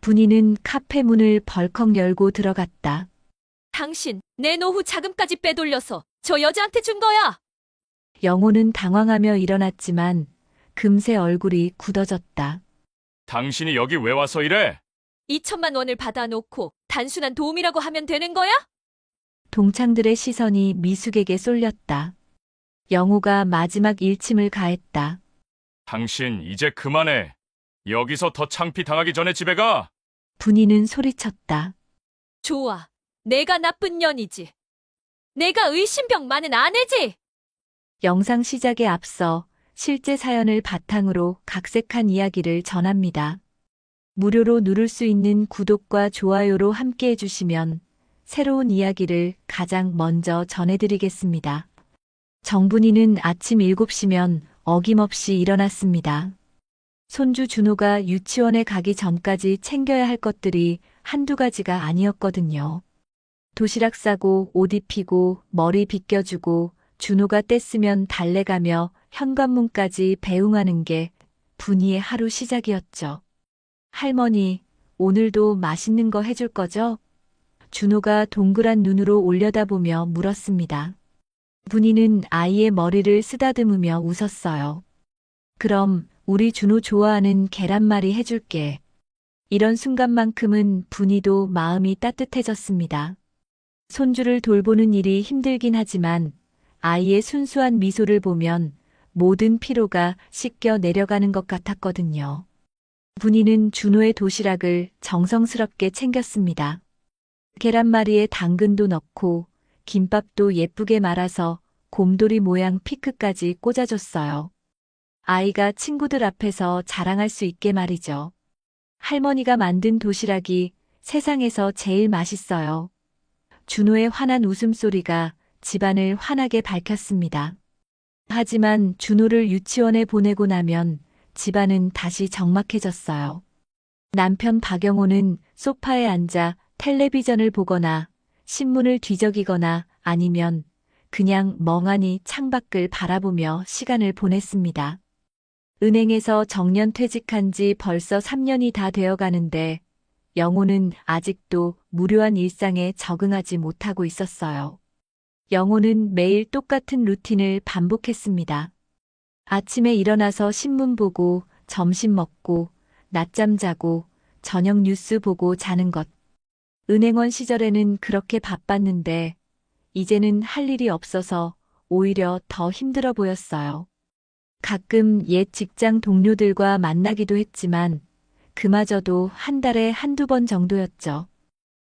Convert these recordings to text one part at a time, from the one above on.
분이는 카페 문을 벌컥 열고 들어갔다. 당신, 내 노후 자금까지 빼돌려서 저 여자한테 준 거야! 영호는 당황하며 일어났지만 금세 얼굴이 굳어졌다. 당신이 여기 왜 와서 이래? 2천만 원을 받아놓고 단순한 도움이라고 하면 되는 거야? 동창들의 시선이 미숙에게 쏠렸다. 영호가 마지막 일침을 가했다. 당신 이제 그만해. 여기서 더 창피 당하기 전에 집에 가. 분이는 소리쳤다. 좋아. 내가 나쁜 년이지. 내가 의심병 많은 아내지! 영상 시작에 앞서 실제 사연을 바탕으로 각색한 이야기를 전합니다. 무료로 누를 수 있는 구독과 좋아요로 함께 해주시면 새로운 이야기를 가장 먼저 전해드리겠습니다. 정분이는 아침 7시면 어김없이 일어났습니다. 손주 준호가 유치원에 가기 전까지 챙겨야 할 것들이 한두 가지가 아니었거든요. 도시락 싸고 옷 입히고 머리 빗겨주고 준호가 뗐으면 달래가며 현관문까지 배웅하는 게 분이의 하루 시작이었죠. 할머니, 오늘도 맛있는 거 해줄 거죠? 준호가 동그란 눈으로 올려다보며 물었습니다. 분이는 아이의 머리를 쓰다듬으며 웃었어요. 그럼 우리 준호 좋아하는 계란말이 해줄게. 이런 순간만큼은 분이도 마음이 따뜻해졌습니다. 손주를 돌보는 일이 힘들긴 하지만 아이의 순수한 미소를 보면 모든 피로가 씻겨 내려가는 것 같았거든요. 분이는 준호의 도시락을 정성스럽게 챙겼습니다. 계란말이에 당근도 넣고 김밥도 예쁘게 말아서 곰돌이 모양 피크까지 꽂아줬어요. 아이가 친구들 앞에서 자랑할 수 있게 말이죠. 할머니가 만든 도시락이 세상에서 제일 맛있어요. 준호의 환한 웃음소리가 집안을 환하게 밝혔습니다. 하지만 준호를 유치원에 보내고 나면 집안은 다시 적막해졌어요. 남편 박영호는 소파에 앉아 텔레비전을 보거나 신문을 뒤적이거나 아니면 그냥 멍하니 창밖을 바라보며 시간을 보냈습니다. 은행에서 정년 퇴직한 지 벌써 3년이 다 되어 가는데 영호는 아직도 무료한 일상에 적응하지 못하고 있었어요. 영호는 매일 똑같은 루틴을 반복했습니다. 아침에 일어나서 신문 보고 점심 먹고 낮잠 자고 저녁 뉴스 보고 자는 것. 은행원 시절에는 그렇게 바빴는데 이제는 할 일이 없어서 오히려 더 힘들어 보였어요. 가끔 옛 직장 동료들과 만나기도 했지만 그마저도 한 달에 한두 번 정도였죠.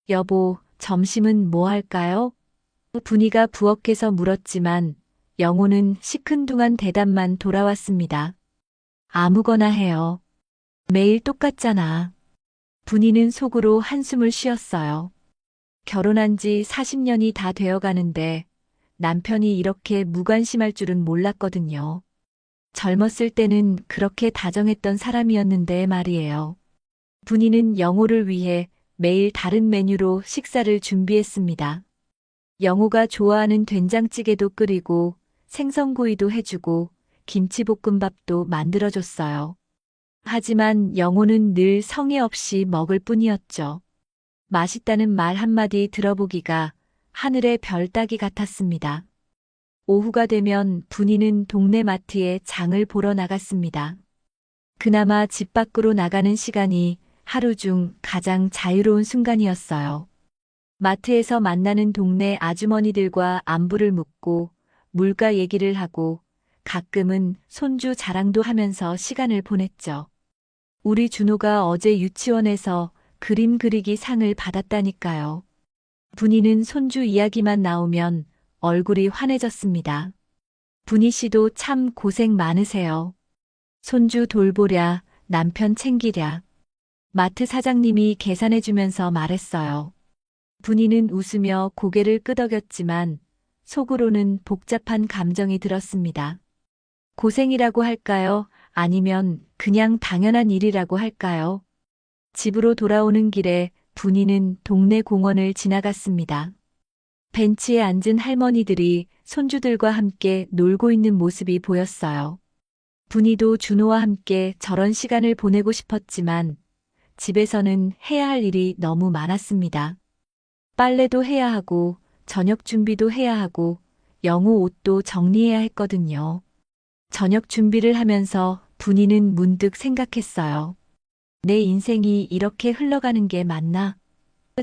여보, 점심은 뭐 할까요? 분이가 부엌에서 물었지만 영호는 시큰둥한 대답만 돌아왔습니다. 아무거나 해요. 매일 똑같잖아. 분이는 속으로 한숨을 쉬었어요. 결혼한 지 40년이 다 되어 가는데 남편이 이렇게 무관심할 줄은 몰랐거든요. 젊었을 때는 그렇게 다정했던 사람이었는데 말이에요. 분이는 영호를 위해 매일 다른 메뉴로 식사를 준비했습니다. 영호가 좋아하는 된장찌개도 끓이고 생선구이도 해주고 김치볶음밥도 만들어줬어요. 하지만 영호는 늘 성의 없이 먹을 뿐이었죠. 맛있다는 말 한마디 들어보기가 하늘의 별 따기 같았습니다. 오후가 되면 분이는 동네 마트에 장을 보러 나갔습니다. 그나마 집 밖으로 나가는 시간이 하루 중 가장 자유로운 순간이었어요. 마트에서 만나는 동네 아주머니들과 안부를 묻고 물가 얘기를 하고 가끔은 손주 자랑도 하면서 시간을 보냈죠. 우리 준호가 어제 유치원에서 그림 그리기 상을 받았다니까요. 분이는 손주 이야기만 나오면 얼굴이 환해졌습니다. 분이 씨도 참 고생 많으세요. 손주 돌보랴, 남편 챙기랴. 마트 사장님이 계산해주면서 말했어요. 분이는 웃으며 고개를 끄덕였지만 속으로는 복잡한 감정이 들었습니다. 고생이라고 할까요? 아니면 그냥 당연한 일이라고 할까요? 집으로 돌아오는 길에 분이는 동네 공원을 지나갔습니다. 벤치에 앉은 할머니들이 손주들과 함께 놀고 있는 모습이 보였어요. 분이도 준호와 함께 저런 시간을 보내고 싶었지만 집에서는 해야 할 일이 너무 많았습니다. 빨래도 해야 하고, 저녁 준비도 해야 하고, 영우 옷도 정리해야 했거든요. 저녁 준비를 하면서 분이는 문득 생각했어요. 내 인생이 이렇게 흘러가는 게 맞나?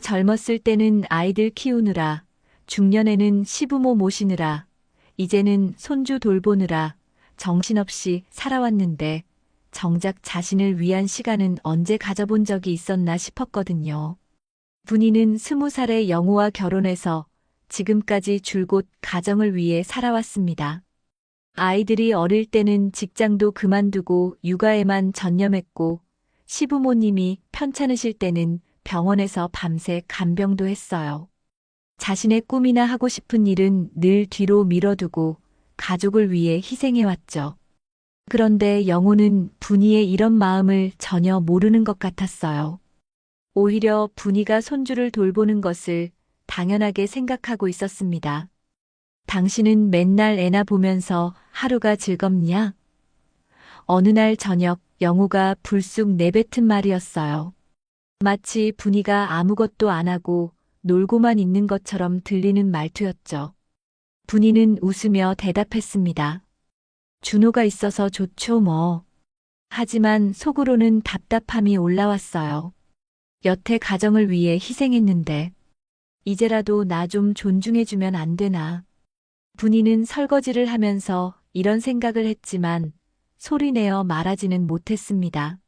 젊었을 때는 아이들 키우느라, 중년에는 시부모 모시느라, 이제는 손주 돌보느라 정신없이 살아왔는데 정작 자신을 위한 시간은 언제 가져본 적이 있었나 싶었거든요. 분이는 20살에 영우와 결혼해서 지금까지 줄곧 가정을 위해 살아왔습니다. 아이들이 어릴 때는 직장도 그만두고 육아에만 전념했고 시부모님이 편찮으실 때는 병원에서 밤새 간병도 했어요. 자신의 꿈이나 하고 싶은 일은 늘 뒤로 미뤄두고 가족을 위해 희생해왔죠. 그런데 영호는 분이의 이런 마음을 전혀 모르는 것 같았어요. 오히려 분이가 손주를 돌보는 것을 당연하게 생각하고 있었습니다. 당신은 맨날 애나 보면서 하루가 즐겁냐? 어느 날 저녁 영호가 불쑥 내뱉은 말이었어요. 마치 분이가 아무것도 안 하고 놀고만 있는 것처럼 들리는 말투였죠. 분이는 웃으며 대답했습니다. 준호가 있어서 좋죠 뭐. 하지만 속으로는 답답함이 올라왔어요. 여태 가정을 위해 희생했는데 이제라도 나 좀 존중해주면 안 되나. 분이는 설거지를 하면서 이런 생각을 했지만 소리내어 말하지는 못했습니다.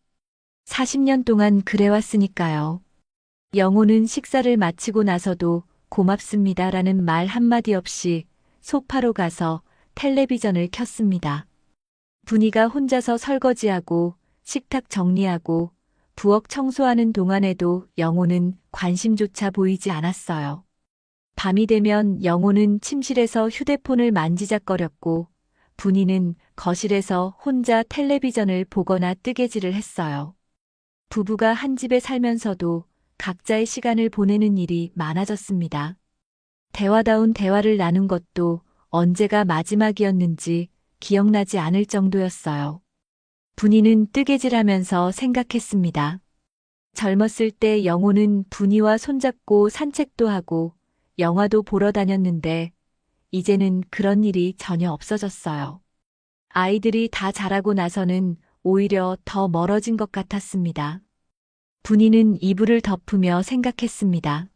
40년 동안 그래왔으니까요. 영호는 식사를 마치고 나서도 고맙습니다라는 말 한마디 없이 소파로 가서 텔레비전을 켰습니다. 분이가 혼자서 설거지하고 식탁 정리하고 부엌 청소하는 동안에도 영호는 관심조차 보이지 않았어요. 밤이 되면 영호는 침실에서 휴대폰을 만지작거렸고 분이는 거실에서 혼자 텔레비전을 보거나 뜨개질을 했어요. 부부가 한 집에 살면서도 각자의 시간을 보내는 일이 많아졌습니다. 대화다운 대화를 나눈 것도 언제가 마지막이었는지 기억나지 않을 정도였어요. 분이는 뜨개질하면서 생각했습니다. 젊었을 때 영호는 분이와 손잡고 산책도 하고 영화도 보러 다녔는데 이제는 그런 일이 전혀 없어졌어요. 아이들이 다 자라고 나서는 오히려 더 멀어진 것 같았습니다. 분이는 이불을 덮으며 생각했습니다.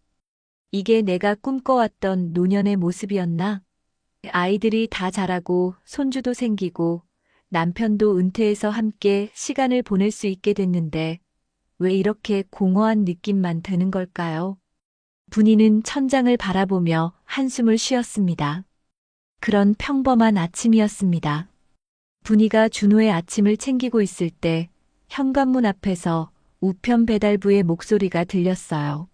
이게 내가 꿈꿔왔던 노년의 모습이었나? 아이들이 다 자라고 손주도 생기고 남편도 은퇴해서 함께 시간을 보낼 수 있게 됐는데 왜 이렇게 공허한 느낌만 드는 걸까요? 분이는 천장을 바라보며 한숨을 쉬었습니다. 그런 평범한 아침이었습니다. 분이가 준호의 아침을 챙기고 있을 때 현관문 앞에서 우편 배달부의 목소리가 들렸어요.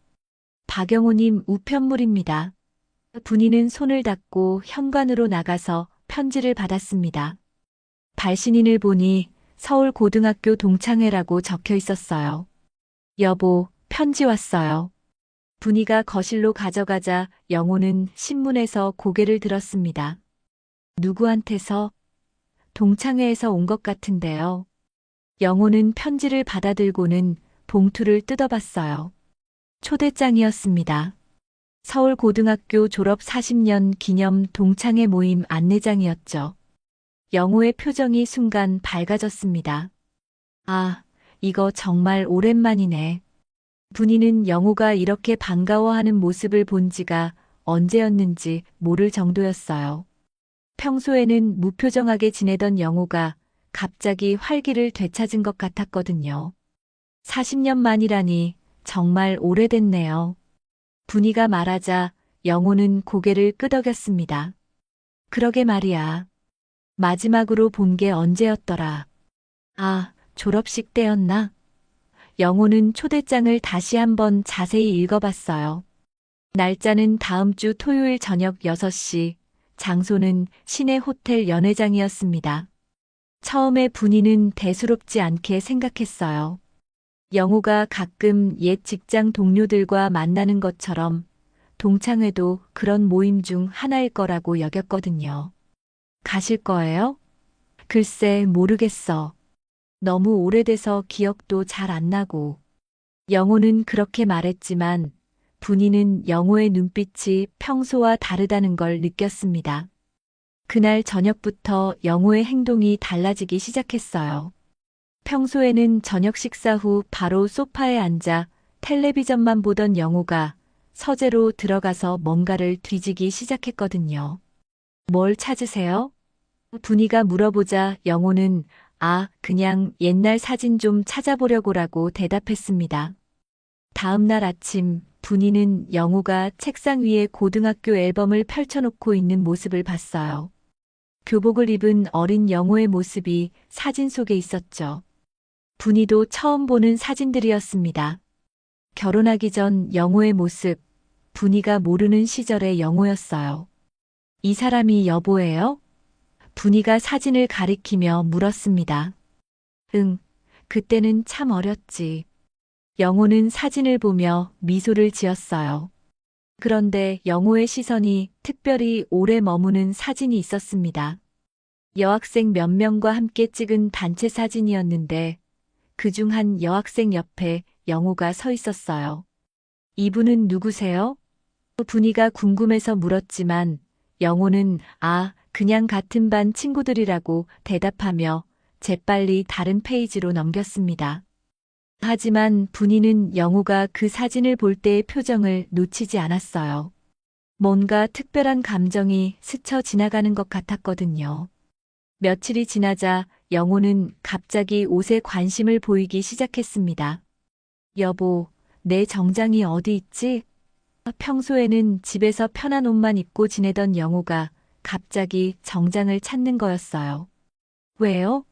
박영호님 우편물입니다. 분이는 손을 닦고 현관으로 나가서 편지를 받았습니다. 발신인을 보니 서울고등학교 동창회라고 적혀 있었어요. 여보, 편지 왔어요. 분이가 거실로 가져가자 영호는 신문에서 고개를 들었습니다. 누구한테서? 동창회에서 온 것 같은데요. 영호는 편지를 받아들고는 봉투를 뜯어봤어요. 초대장이었습니다. 서울고등학교 졸업 40년 기념 동창회 모임 안내장이었죠. 영호의 표정이 순간 밝아졌습니다. 아, 이거 정말 오랜만이네. 분이는 영호가 이렇게 반가워하는 모습을 본 지가 언제였는지 모를 정도였어요. 평소에는 무표정하게 지내던 영호가 갑자기 활기를 되찾은 것 같았거든요. 40년 만이라니 정말 오래됐네요. 분이가 말하자 영호는 고개를 끄덕였습니다. 그러게 말이야. 마지막으로 본 게 언제였더라. 아, 졸업식 때였나? 영호는 초대장을 다시 한번 자세히 읽어봤어요. 날짜는 다음 주 토요일 저녁 6시, 장소는 시내 호텔 연회장이었습니다. 처음에 분이는 대수롭지 않게 생각했어요. 영호가 가끔 옛 직장 동료들과 만나는 것처럼 동창회도 그런 모임 중 하나일 거라고 여겼거든요. 가실 거예요? 글쎄 모르겠어. 너무 오래돼서 기억도 잘 안 나고. 영호는 그렇게 말했지만 분이는 영호의 눈빛이 평소와 다르다는 걸 느꼈습니다. 그날 저녁부터 영호의 행동이 달라지기 시작했어요. 평소에는 저녁 식사 후 바로 소파에 앉아 텔레비전만 보던 영호가 서재로 들어가서 뭔가를 뒤지기 시작했거든요. 뭘 찾으세요? 분이가 물어보자 영호는 그냥 옛날 사진 좀 찾아보려고라고 대답했습니다. 다음 날 아침 분이는 영호가 책상 위에 고등학교 앨범을 펼쳐놓고 있는 모습을 봤어요. 교복을 입은 어린 영호의 모습이 사진 속에 있었죠. 분이도 처음 보는 사진들이었습니다. 결혼하기 전 영호의 모습, 분이가 모르는 시절의 영호였어요. 이 사람이 여보예요? 분이가 사진을 가리키며 물었습니다. 응, 그때는 참 어렸지. 영호는 사진을 보며 미소를 지었어요. 그런데 영호의 시선이 특별히 오래 머무는 사진이 있었습니다. 여학생 몇 명과 함께 찍은 단체 사진이었는데 그중 한 여학생 옆에 영호가 서 있었어요. 이분은 누구세요? 분이가 궁금해서 물었지만 영호는 그냥 같은 반 친구들이라고 대답하며 재빨리 다른 페이지로 넘겼습니다. 하지만 분이는 영호가 그 사진을 볼 때의 표정을 놓치지 않았어요. 뭔가 특별한 감정이 스쳐 지나가는 것 같았거든요. 며칠이 지나자 영호는 갑자기 옷에 관심을 보이기 시작했습니다. 여보, 내 정장이 어디 있지? 평소에는 집에서 편한 옷만 입고 지내던 영호가 갑자기 정장을 찾는 거였어요. 왜요?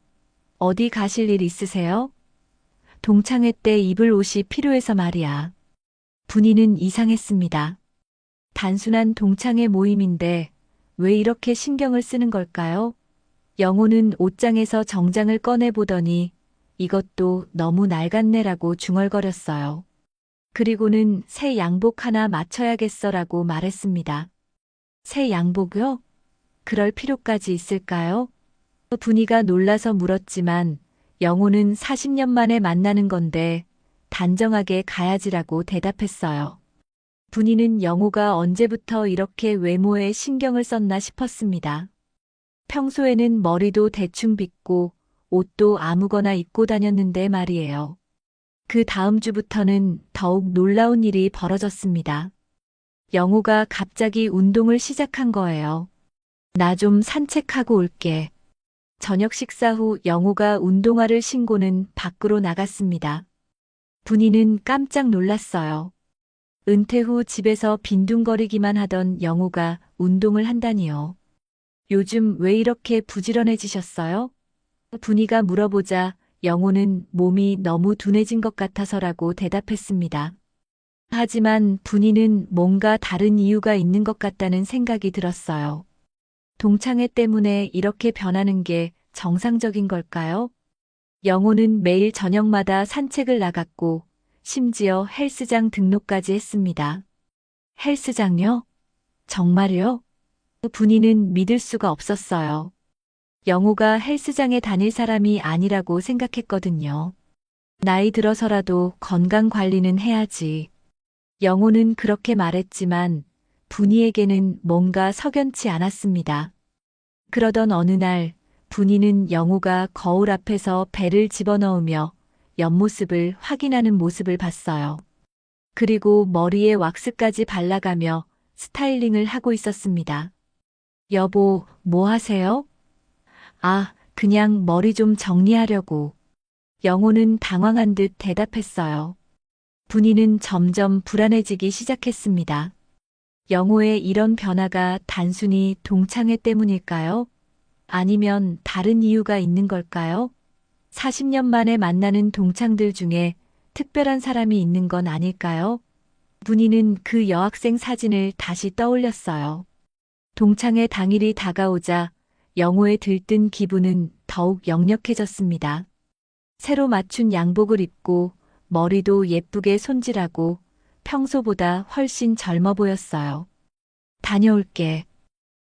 어디 가실 일 있으세요? 동창회 때 입을 옷이 필요해서 말이야. 분위는 이상했습니다. 단순한 동창회 모임인데 왜 이렇게 신경을 쓰는 걸까요? 영호는 옷장에서 정장을 꺼내보더니 이것도 너무 낡았네라고 중얼거렸어요. 그리고는 새 양복 하나 맞춰야겠어라고 말했습니다. 새 양복요? 그럴 필요까지 있을까요? 분이가 놀라서 물었지만 영호는 40년 만에 만나는 건데 단정하게 가야지라고 대답했어요. 분이는 영호가 언제부터 이렇게 외모에 신경을 썼나 싶었습니다. 평소에는 머리도 대충 빗고 옷도 아무거나 입고 다녔는데 말이에요. 그 다음 주부터는 더욱 놀라운 일이 벌어졌습니다. 영호가 갑자기 운동을 시작한 거예요. 나 좀 산책하고 올게. 저녁 식사 후 영호가 운동화를 신고는 밖으로 나갔습니다. 분이는 깜짝 놀랐어요. 은퇴 후 집에서 빈둥거리기만 하던 영호가 운동을 한다니요. 요즘 왜 이렇게 부지런해지셨어요? 분이가 물어보자 영호는 몸이 너무 둔해진 것 같아서라고 대답했습니다. 하지만 분이는 뭔가 다른 이유가 있는 것 같다는 생각이 들었어요. 동창회 때문에 이렇게 변하는 게 정상적인 걸까요? 영호는 매일 저녁마다 산책을 나갔고 심지어 헬스장 등록까지 했습니다. 헬스장요? 정말요? 분이는 믿을 수가 없었어요. 영호가 헬스장에 다닐 사람이 아니라고 생각했거든요. 나이 들어서라도 건강 관리는 해야지. 영호는 그렇게 말했지만 분이에게는 뭔가 석연치 않았습니다. 그러던 어느 날 분이는 영호가 거울 앞에서 배를 집어넣으며 옆모습을 확인하는 모습을 봤어요. 그리고 머리에 왁스까지 발라가며 스타일링을 하고 있었습니다. 여보, 뭐 하세요? 그냥 머리 좀 정리하려고. 영호는 당황한 듯 대답했어요. 분이는 점점 불안해지기 시작했습니다. 영호의 이런 변화가 단순히 동창회 때문일까요? 아니면 다른 이유가 있는 걸까요? 40년 만에 만나는 동창들 중에 특별한 사람이 있는 건 아닐까요? 분이는 그 여학생 사진을 다시 떠올렸어요. 동창회 당일이 다가오자 영호의 들뜬 기분은 더욱 역력해졌습니다. 새로 맞춘 양복을 입고 머리도 예쁘게 손질하고 평소보다 훨씬 젊어 보였어요. 다녀올게.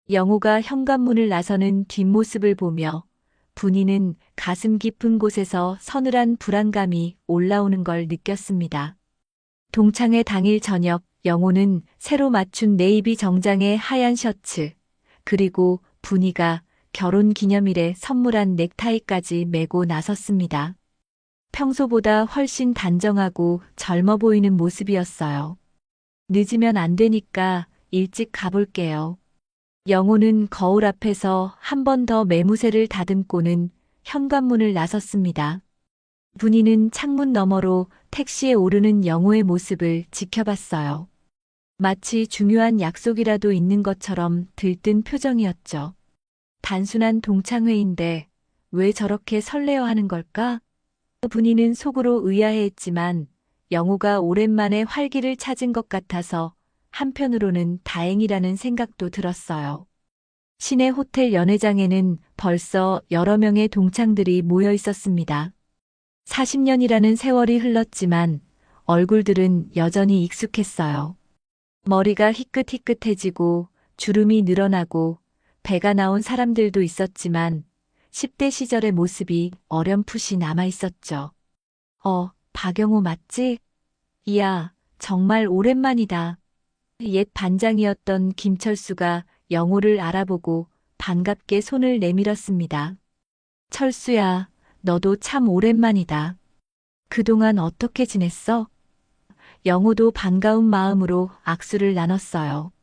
영호가 현관문을 나서는 뒷모습을 보며 분이는 가슴 깊은 곳에서 서늘한 불안감이 올라오는 걸 느꼈습니다. 동창회 당일 저녁 영호는 새로 맞춘 네이비 정장에 하얀 셔츠, 그리고 분이가 결혼 기념일에 선물한 넥타이까지 메고 나섰습니다. 평소보다 훨씬 단정하고 젊어 보이는 모습이었어요. 늦으면 안 되니까 일찍 가볼게요. 영호는 거울 앞에서 한 번 더 매무새를 다듬고는 현관문을 나섰습니다. 분이는 창문 너머로 택시에 오르는 영호의 모습을 지켜봤어요. 마치 중요한 약속이라도 있는 것처럼 들뜬 표정이었죠. 단순한 동창회인데 왜 저렇게 설레어 하는 걸까? 분이는 속으로 의아해했지만 영호가 오랜만에 활기를 찾은 것 같아서 한편으로는 다행이라는 생각도 들었어요. 시내 호텔 연회장에는 벌써 여러 명의 동창들이 모여 있었습니다. 40년이라는 세월이 흘렀지만 얼굴들은 여전히 익숙했어요. 머리가 희끗희끗해지고 주름이 늘어나고 배가 나온 사람들도 있었지만 10대 시절의 모습이 어렴풋이 남아 있었죠. 박영호 맞지? 이야, 정말 오랜만이다. 옛 반장이었던 김철수가 영호를 알아보고 반갑게 손을 내밀었습니다. 철수야, 너도 참 오랜만이다. 그동안 어떻게 지냈어? 영호도 반가운 마음으로 악수를 나눴어요.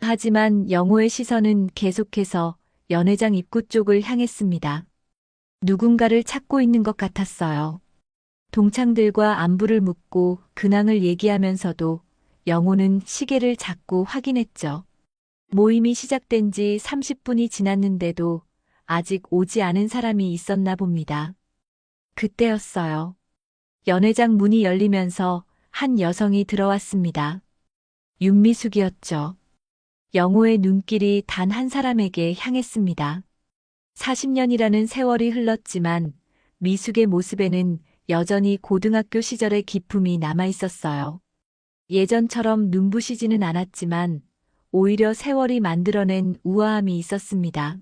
하지만 영호의 시선은 계속해서 연회장 입구 쪽을 향했습니다. 누군가를 찾고 있는 것 같았어요. 동창들과 안부를 묻고 근황을 얘기하면서도 영호는 시계를 자꾸 확인했죠. 모임이 시작된 지 30분이 지났는데도 아직 오지 않은 사람이 있었나 봅니다. 그때였어요. 연회장 문이 열리면서 한 여성이 들어왔습니다. 윤미숙이었죠. 영호의 눈길이 단 한 사람에게 향했습니다. 40년이라는 세월이 흘렀지만 미숙의 모습에는 여전히 고등학교 시절의 기품이 남아 있었어요. 예전처럼 눈부시지는 않았지만 오히려 세월이 만들어낸 우아함이 있었습니다.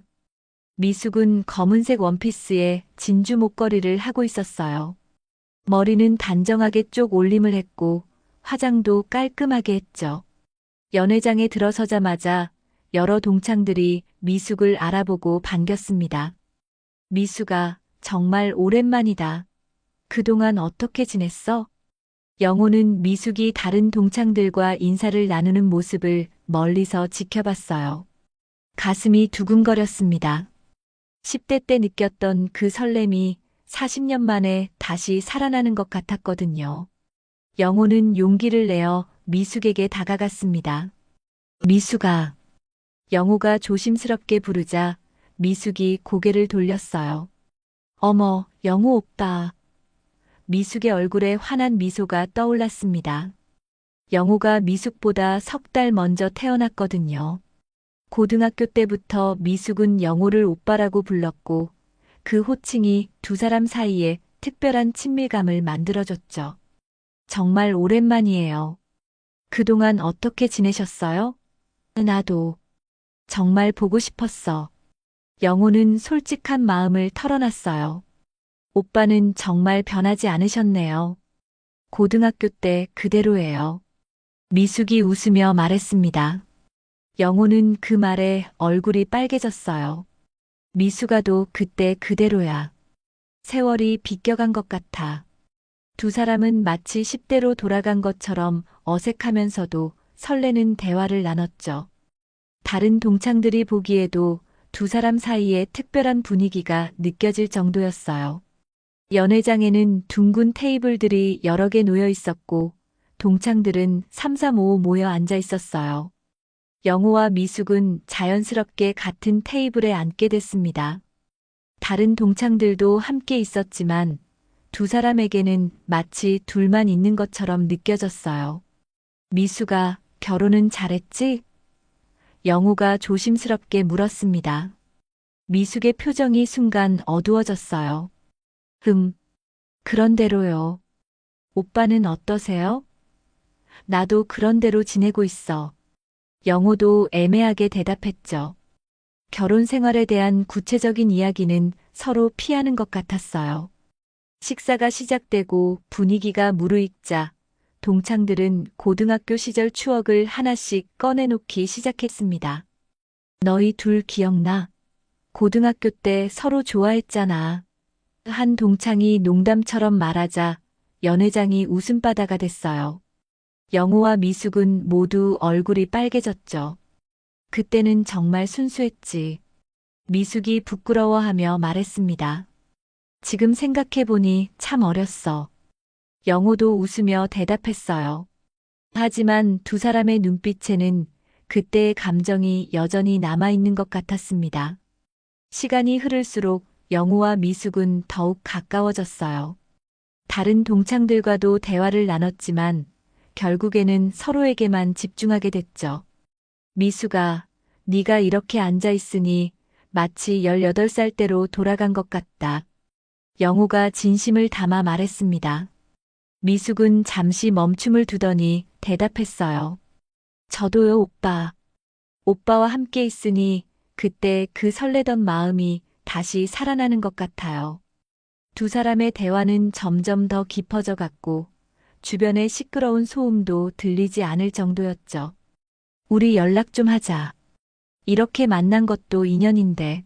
미숙은 검은색 원피스에 진주 목걸이를 하고 있었어요. 머리는 단정하게 쪽 올림을 했고 화장도 깔끔하게 했죠. 연회장에 들어서자마자 여러 동창들이 미숙을 알아보고 반겼습니다. 미숙아, 정말 오랜만이다. 그동안 어떻게 지냈어? 영호는 미숙이 다른 동창들과 인사를 나누는 모습을 멀리서 지켜봤어요. 가슴이 두근거렸습니다. 10대 때 느꼈던 그 설렘이 40년 만에 다시 살아나는 것 같았거든요. 영호는 용기를 내어 미숙에게 다가갔습니다. 미숙아. 영호가 조심스럽게 부르자 미숙이 고개를 돌렸어요. 어머, 영호 오빠. 미숙의 얼굴에 환한 미소가 떠올랐습니다. 영호가 미숙보다 3달 먼저 태어났거든요. 고등학교 때부터 미숙은 영호를 오빠라고 불렀고 그 호칭이 두 사람 사이에 특별한 친밀감을 만들어줬죠. 정말 오랜만이에요. 그동안 어떻게 지내셨어요? 나도. 정말 보고 싶었어. 영호는 솔직한 마음을 털어놨어요. 오빠는 정말 변하지 않으셨네요. 고등학교 때 그대로예요. 미숙이 웃으며 말했습니다. 영호는 그 말에 얼굴이 빨개졌어요. 미숙아도 그때 그대로야. 세월이 비껴간 것 같아. 두 사람은 마치 10대로 돌아간 것처럼 어색하면서도 설레는 대화를 나눴죠. 다른 동창들이 보기에도 두 사람 사이에 특별한 분위기가 느껴질 정도였어요. 연회장에는 둥근 테이블들이 여러 개 놓여 있었고 동창들은 3, 3, 5 모여 앉아 있었어요. 영호와 미숙은 자연스럽게 같은 테이블에 앉게 됐습니다. 다른 동창들도 함께 있었지만 두 사람에게는 마치 둘만 있는 것처럼 느껴졌어요. 미숙아, 결혼은 잘했지? 영호가 조심스럽게 물었습니다. 미숙의 표정이 순간 어두워졌어요. 그런대로요. 오빠는 어떠세요? 나도 그런대로 지내고 있어. 영호도 애매하게 대답했죠. 결혼 생활에 대한 구체적인 이야기는 서로 피하는 것 같았어요. 식사가 시작되고 분위기가 무르익자 동창들은 고등학교 시절 추억을 하나씩 꺼내놓기 시작했습니다. 너희 둘 기억나? 고등학교 때 서로 좋아했잖아. 한 동창이 농담처럼 말하자 연회장이 웃음바다가 됐어요. 영호와 미숙은 모두 얼굴이 빨개졌죠. 그때는 정말 순수했지. 미숙이 부끄러워하며 말했습니다. 지금 생각해보니 참 어렸어. 영호도 웃으며 대답했어요. 하지만 두 사람의 눈빛에는 그때의 감정이 여전히 남아있는 것 같았습니다. 시간이 흐를수록 영호와 미숙은 더욱 가까워졌어요. 다른 동창들과도 대화를 나눴지만 결국에는 서로에게만 집중하게 됐죠. 미숙아, 네가 이렇게 앉아있으니 마치 18살 때로 돌아간 것 같다. 영호가 진심을 담아 말했습니다. 미숙은 잠시 멈춤을 두더니 대답했어요. 저도요, 오빠. 오빠와 함께 있으니 그때 그 설레던 마음이 다시 살아나는 것 같아요. 두 사람의 대화는 점점 더 깊어져 갔고 주변의 시끄러운 소음도 들리지 않을 정도였죠. 우리 연락 좀 하자. 이렇게 만난 것도 인연인데.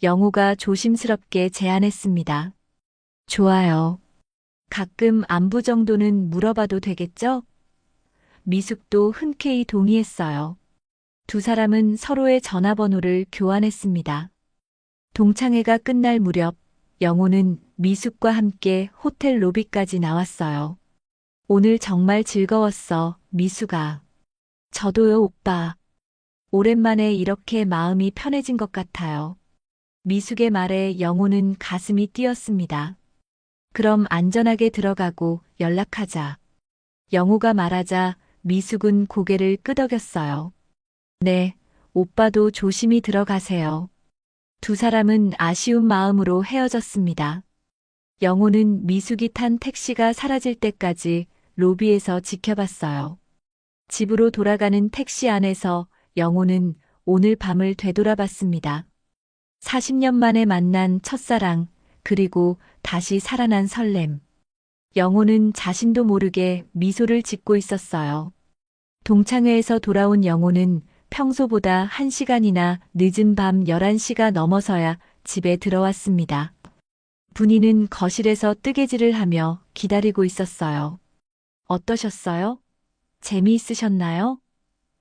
영호가 조심스럽게 제안했습니다. 좋아요. 가끔 안부 정도는 물어봐도 되겠죠? 미숙도 흔쾌히 동의했어요. 두 사람은 서로의 전화번호를 교환했습니다. 동창회가 끝날 무렵 영호는 미숙과 함께 호텔 로비까지 나왔어요. 오늘 정말 즐거웠어, 미숙아. 저도요, 오빠. 오랜만에 이렇게 마음이 편해진 것 같아요. 미숙의 말에 영호는 가슴이 뛰었습니다. 그럼 안전하게 들어가고 연락하자. 영호가 말하자 미숙은 고개를 끄덕였어요. 네, 오빠도 조심히 들어가세요. 두 사람은 아쉬운 마음으로 헤어졌습니다. 영호는 미숙이 탄 택시가 사라질 때까지 로비에서 지켜봤어요. 집으로 돌아가는 택시 안에서 영호는 오늘 밤을 되돌아봤습니다. 40년 만에 만난 첫사랑, 그리고 다시 살아난 설렘. 영호는 자신도 모르게 미소를 짓고 있었어요. 동창회에서 돌아온 영호는 평소보다 1시간이나 늦은 밤 11시가 넘어서야 집에 들어왔습니다. 분이는 거실에서 뜨개질을 하며 기다리고 있었어요. 어떠셨어요? 재미있으셨나요?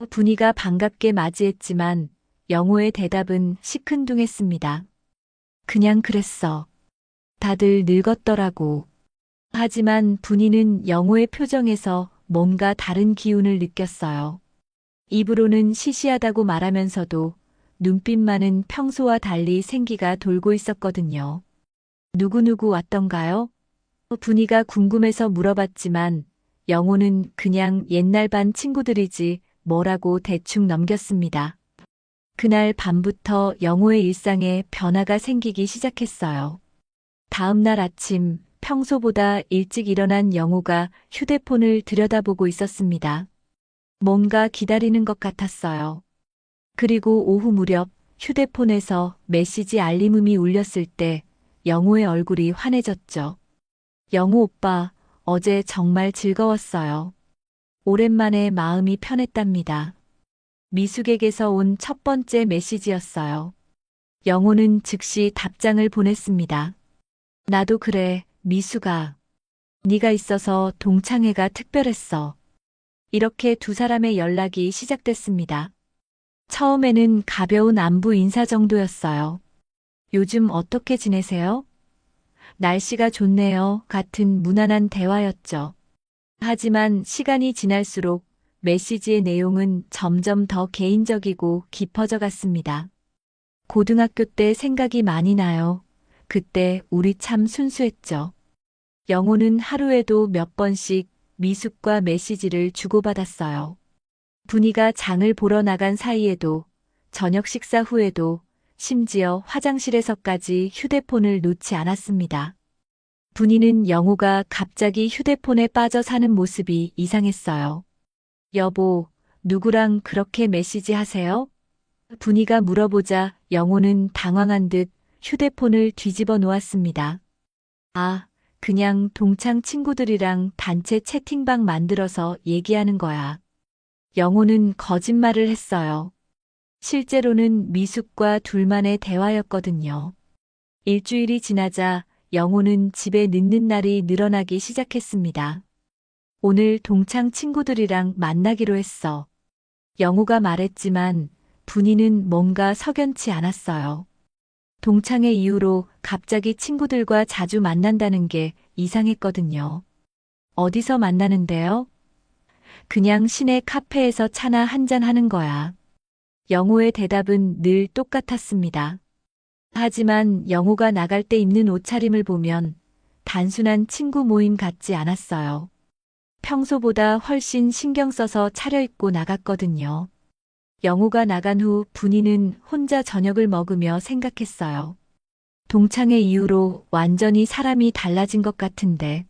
분이가 반갑게 맞이했지만 영호의 대답은 시큰둥했습니다. 그냥 그랬어. 다들 늙었더라고. 하지만 분이는 영호의 표정에서 뭔가 다른 기운을 느꼈어요. 입으로는 시시하다고 말하면서도 눈빛만은 평소와 달리 생기가 돌고 있었거든요. 누구누구 왔던가요? 분이가 궁금해서 물어봤지만 영호는 그냥 옛날 반 친구들이지 뭐라고 대충 넘겼습니다. 그날 밤부터 영호의 일상에 변화가 생기기 시작했어요. 다음 날 아침 평소보다 일찍 일어난 영호가 휴대폰을 들여다보고 있었습니다. 뭔가 기다리는 것 같았어요. 그리고 오후 무렵 휴대폰에서 메시지 알림음이 울렸을 때 영호의 얼굴이 환해졌죠. 영호 오빠, 어제 정말 즐거웠어요. 오랜만에 마음이 편했답니다. 미숙에게서 온 첫 번째 메시지였어요. 영호는 즉시 답장을 보냈습니다. 나도 그래, 미숙아. 네가 있어서 동창회가 특별했어. 이렇게 두 사람의 연락이 시작됐습니다. 처음에는 가벼운 안부 인사 정도였어요. 요즘 어떻게 지내세요? 날씨가 좋네요. 같은 무난한 대화였죠. 하지만 시간이 지날수록 메시지의 내용은 점점 더 개인적이고 깊어져 갔습니다. 고등학교 때 생각이 많이 나요. 그때 우리 참 순수했죠. 영호는 하루에도 몇 번씩 미숙과 메시지를 주고받았어요. 분이가 장을 보러 나간 사이에도, 저녁 식사 후에도, 심지어 화장실에서까지 휴대폰을 놓지 않았습니다. 분이는 영호가 갑자기 휴대폰에 빠져 사는 모습이 이상했어요. 여보, 누구랑 그렇게 메시지 하세요? 분이가 물어보자 영호는 당황한 듯 휴대폰을 뒤집어 놓았습니다. 아, 그냥 동창 친구들이랑 단체 채팅방 만들어서 얘기하는 거야. 영호는 거짓말을 했어요. 실제로는 미숙과 둘만의 대화였거든요. 일주일이 지나자 영호는 집에 늦는 날이 늘어나기 시작했습니다. 오늘 동창 친구들이랑 만나기로 했어. 영호가 말했지만 분이는 뭔가 석연치 않았어요. 동창회 이후로 갑자기 친구들과 자주 만난다는 게 이상했거든요. 어디서 만나는데요? 그냥 시내 카페에서 차나 한잔 하는 거야. 영호의 대답은 늘 똑같았습니다. 하지만 영호가 나갈 때 입는 옷차림을 보면 단순한 친구 모임 같지 않았어요. 평소보다 훨씬 신경 써서 차려입고 나갔거든요. 영호가 나간 후 분이는 혼자 저녁을 먹으며 생각했어요. 동창회 이후로 완전히 사람이 달라진 것 같은데,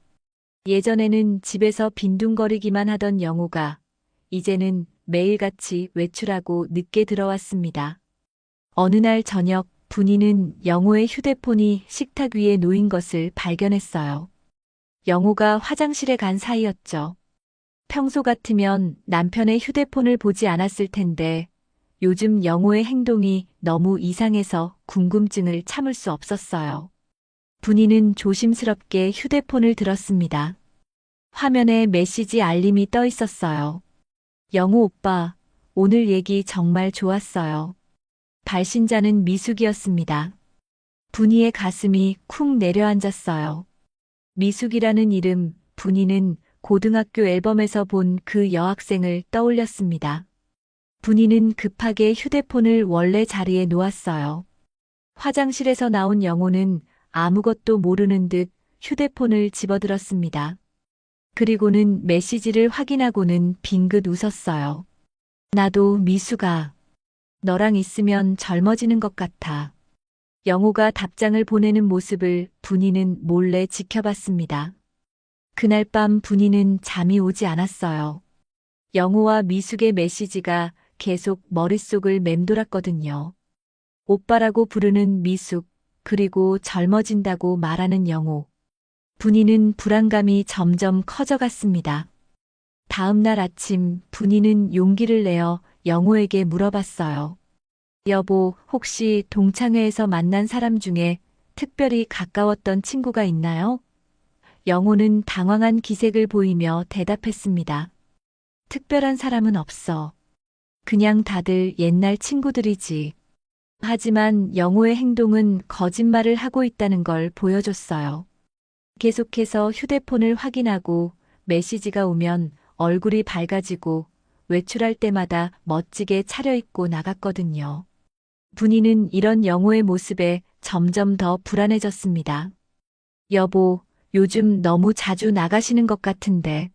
예전에는 집에서 빈둥거리기만 하던 영호가 이제는 매일같이 외출하고 늦게 들어왔습니다. 어느 날 저녁 분이는 영호의 휴대폰이 식탁 위에 놓인 것을 발견했어요. 영호가 화장실에 간 사이였죠. 평소 같으면 남편의 휴대폰을 보지 않았을 텐데 요즘 영호의 행동이 너무 이상해서 궁금증을 참을 수 없었어요. 분이는 조심스럽게 휴대폰을 들었습니다. 화면에 메시지 알림이 떠 있었어요. 영호 오빠, 오늘 얘기 정말 좋았어요. 발신자는 미숙이었습니다. 분이의 가슴이 쿵 내려앉았어요. 미숙이라는 이름, 분이는 고등학교 앨범에서 본 그 여학생을 떠올렸습니다. 분이는 급하게 휴대폰을 원래 자리에 놓았어요. 화장실에서 나온 영호는 아무것도 모르는 듯 휴대폰을 집어들었습니다. 그리고는 메시지를 확인하고는 빙긋 웃었어요. 나도 미숙아. 너랑 있으면 젊어지는 것 같아. 영호가 답장을 보내는 모습을 분이는 몰래 지켜봤습니다. 그날 밤 분이는 잠이 오지 않았어요. 영호와 미숙의 메시지가 계속 머릿속을 맴돌았거든요. 오빠라고 부르는 미숙, 그리고 젊어진다고 말하는 영호. 분이는 불안감이 점점 커져갔습니다. 다음 날 아침 분이는 용기를 내어 영호에게 물어봤어요. 여보, 혹시 동창회에서 만난 사람 중에 특별히 가까웠던 친구가 있나요? 영호는 당황한 기색을 보이며 대답했습니다. 특별한 사람은 없어. 그냥 다들 옛날 친구들이지. 하지만 영호의 행동은 거짓말을 하고 있다는 걸 보여줬어요. 계속해서 휴대폰을 확인하고 메시지가 오면 얼굴이 밝아지고 외출할 때마다 멋지게 차려입고 나갔거든요. 분이는 이런 영호의 모습에 점점 더 불안해졌습니다. 여보, 요즘 너무 자주 나가시는 것 같은데.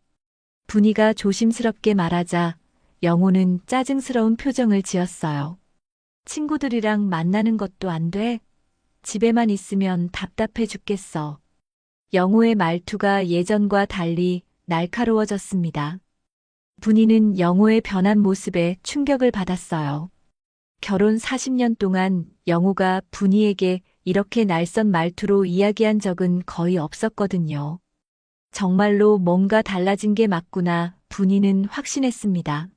분이가 조심스럽게 말하자 영호는 짜증스러운 표정을 지었어요. 친구들이랑 만나는 것도 안 돼? 집에만 있으면 답답해 죽겠어. 영호의 말투가 예전과 달리 날카로워졌습니다. 분이는 영호의 변한 모습에 충격을 받았어요. 결혼 40년 동안 영호가 분이에게 이렇게 날선 말투로 이야기한 적은 거의 없었거든요. 정말로 뭔가 달라진 게 맞구나 분이는 확신했습니다.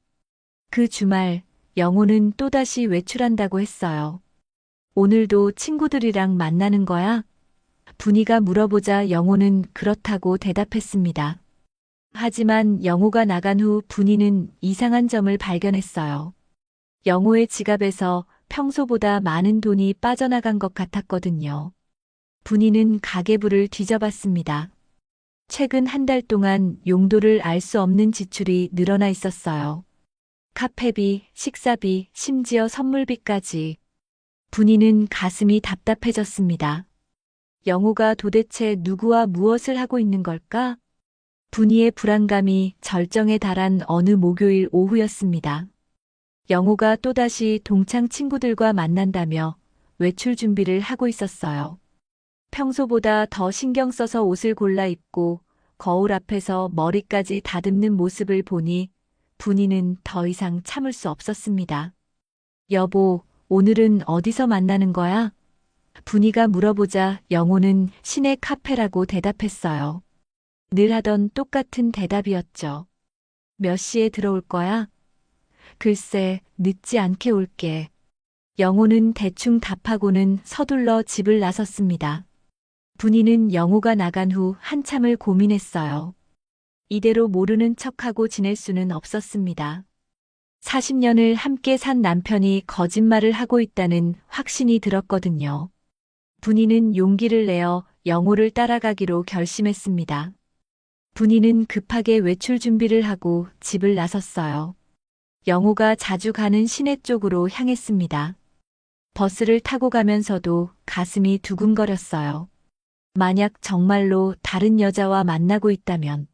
그 주말 영호는 또다시 외출한다고 했어요. 오늘도 친구들이랑 만나는 거야? 분이가 물어보자 영호는 그렇다고 대답했습니다. 하지만 영호가 나간 후 분이는 이상한 점을 발견했어요. 영호의 지갑에서 평소보다 많은 돈이 빠져나간 것 같았거든요. 분이는 가계부를 뒤져봤습니다. 최근 한 달 동안 용도를 알 수 없는 지출이 늘어나 있었어요. 카페비, 식사비, 심지어 선물비까지. 분이는 가슴이 답답해졌습니다. 영호가 도대체 누구와 무엇을 하고 있는 걸까? 분이의 불안감이 절정에 달한 어느 목요일 오후였습니다. 영호가 또다시 동창 친구들과 만난다며 외출 준비를 하고 있었어요. 평소보다 더 신경 써서 옷을 골라 입고 거울 앞에서 머리까지 다듬는 모습을 보니 분이는 더 이상 참을 수 없었습니다. 여보, 오늘은 어디서 만나는 거야? 분이가 물어보자 영호는 시내 카페라고 대답했어요. 늘 하던 똑같은 대답이었죠. 몇 시에 들어올 거야? 글쎄, 늦지 않게 올게. 영호는 대충 답하고는 서둘러 집을 나섰습니다. 분이는 영호가 나간 후 한참을 고민했어요. 이대로 모르는 척하고 지낼 수는 없었습니다. 40년을 함께 산 남편이 거짓말을 하고 있다는 확신이 들었거든요. 분이는 용기를 내어 영호를 따라가기로 결심했습니다. 분이는 급하게 외출 준비를 하고 집을 나섰어요. 영호가 자주 가는 시내 쪽으로 향했습니다. 버스를 타고 가면서도 가슴이 두근거렸어요. 만약 정말로 다른 여자와 만나고 있다면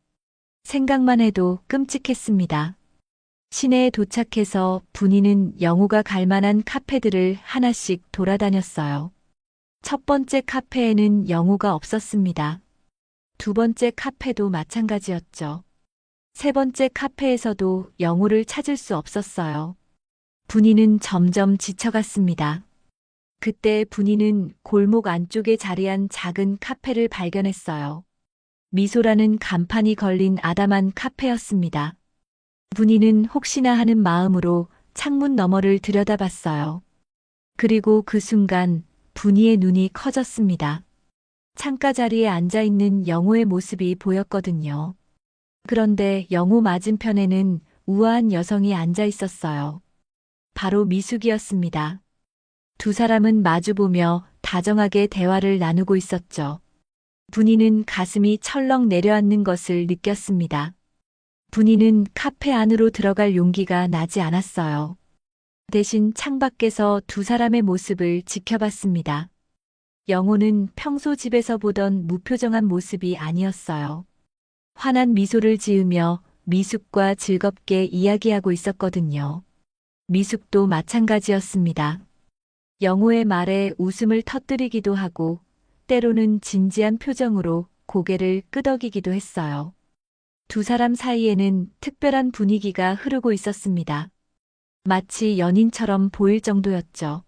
생각만 해도 끔찍했습니다. 시내에 도착해서 분이는 영호가 갈 만한 카페들을 하나씩 돌아다녔어요. 첫 번째 카페에는 영호가 없었습니다. 두 번째 카페도 마찬가지였죠. 세 번째 카페에서도 영호를 찾을 수 없었어요. 분이는 점점 지쳐갔습니다. 그때 분이는 골목 안쪽에 자리한 작은 카페를 발견했어요. 미소라는 간판이 걸린 아담한 카페였습니다. 분이는 혹시나 하는 마음으로 창문 너머를 들여다봤어요. 그리고 그 순간 분이의 눈이 커졌습니다. 창가 자리에 앉아있는 영호의 모습이 보였거든요. 그런데 영호 맞은편에는 우아한 여성이 앉아 있었어요. 바로 미숙이었습니다. 두 사람은 마주보며 다정하게 대화를 나누고 있었죠. 분이는 가슴이 철렁 내려앉는 것을 느꼈습니다. 분이는 카페 안으로 들어갈 용기가 나지 않았어요. 대신 창밖에서 두 사람의 모습을 지켜봤습니다. 영호는 평소 집에서 보던 무표정한 모습이 아니었어요. 환한 미소를 지으며 미숙과 즐겁게 이야기하고 있었거든요. 미숙도 마찬가지였습니다. 영호의 말에 웃음을 터뜨리기도 하고 때로는 진지한 표정으로 고개를 끄덕이기도 했어요. 두 사람 사이에는 특별한 분위기가 흐르고 있었습니다. 마치 연인처럼 보일 정도였죠.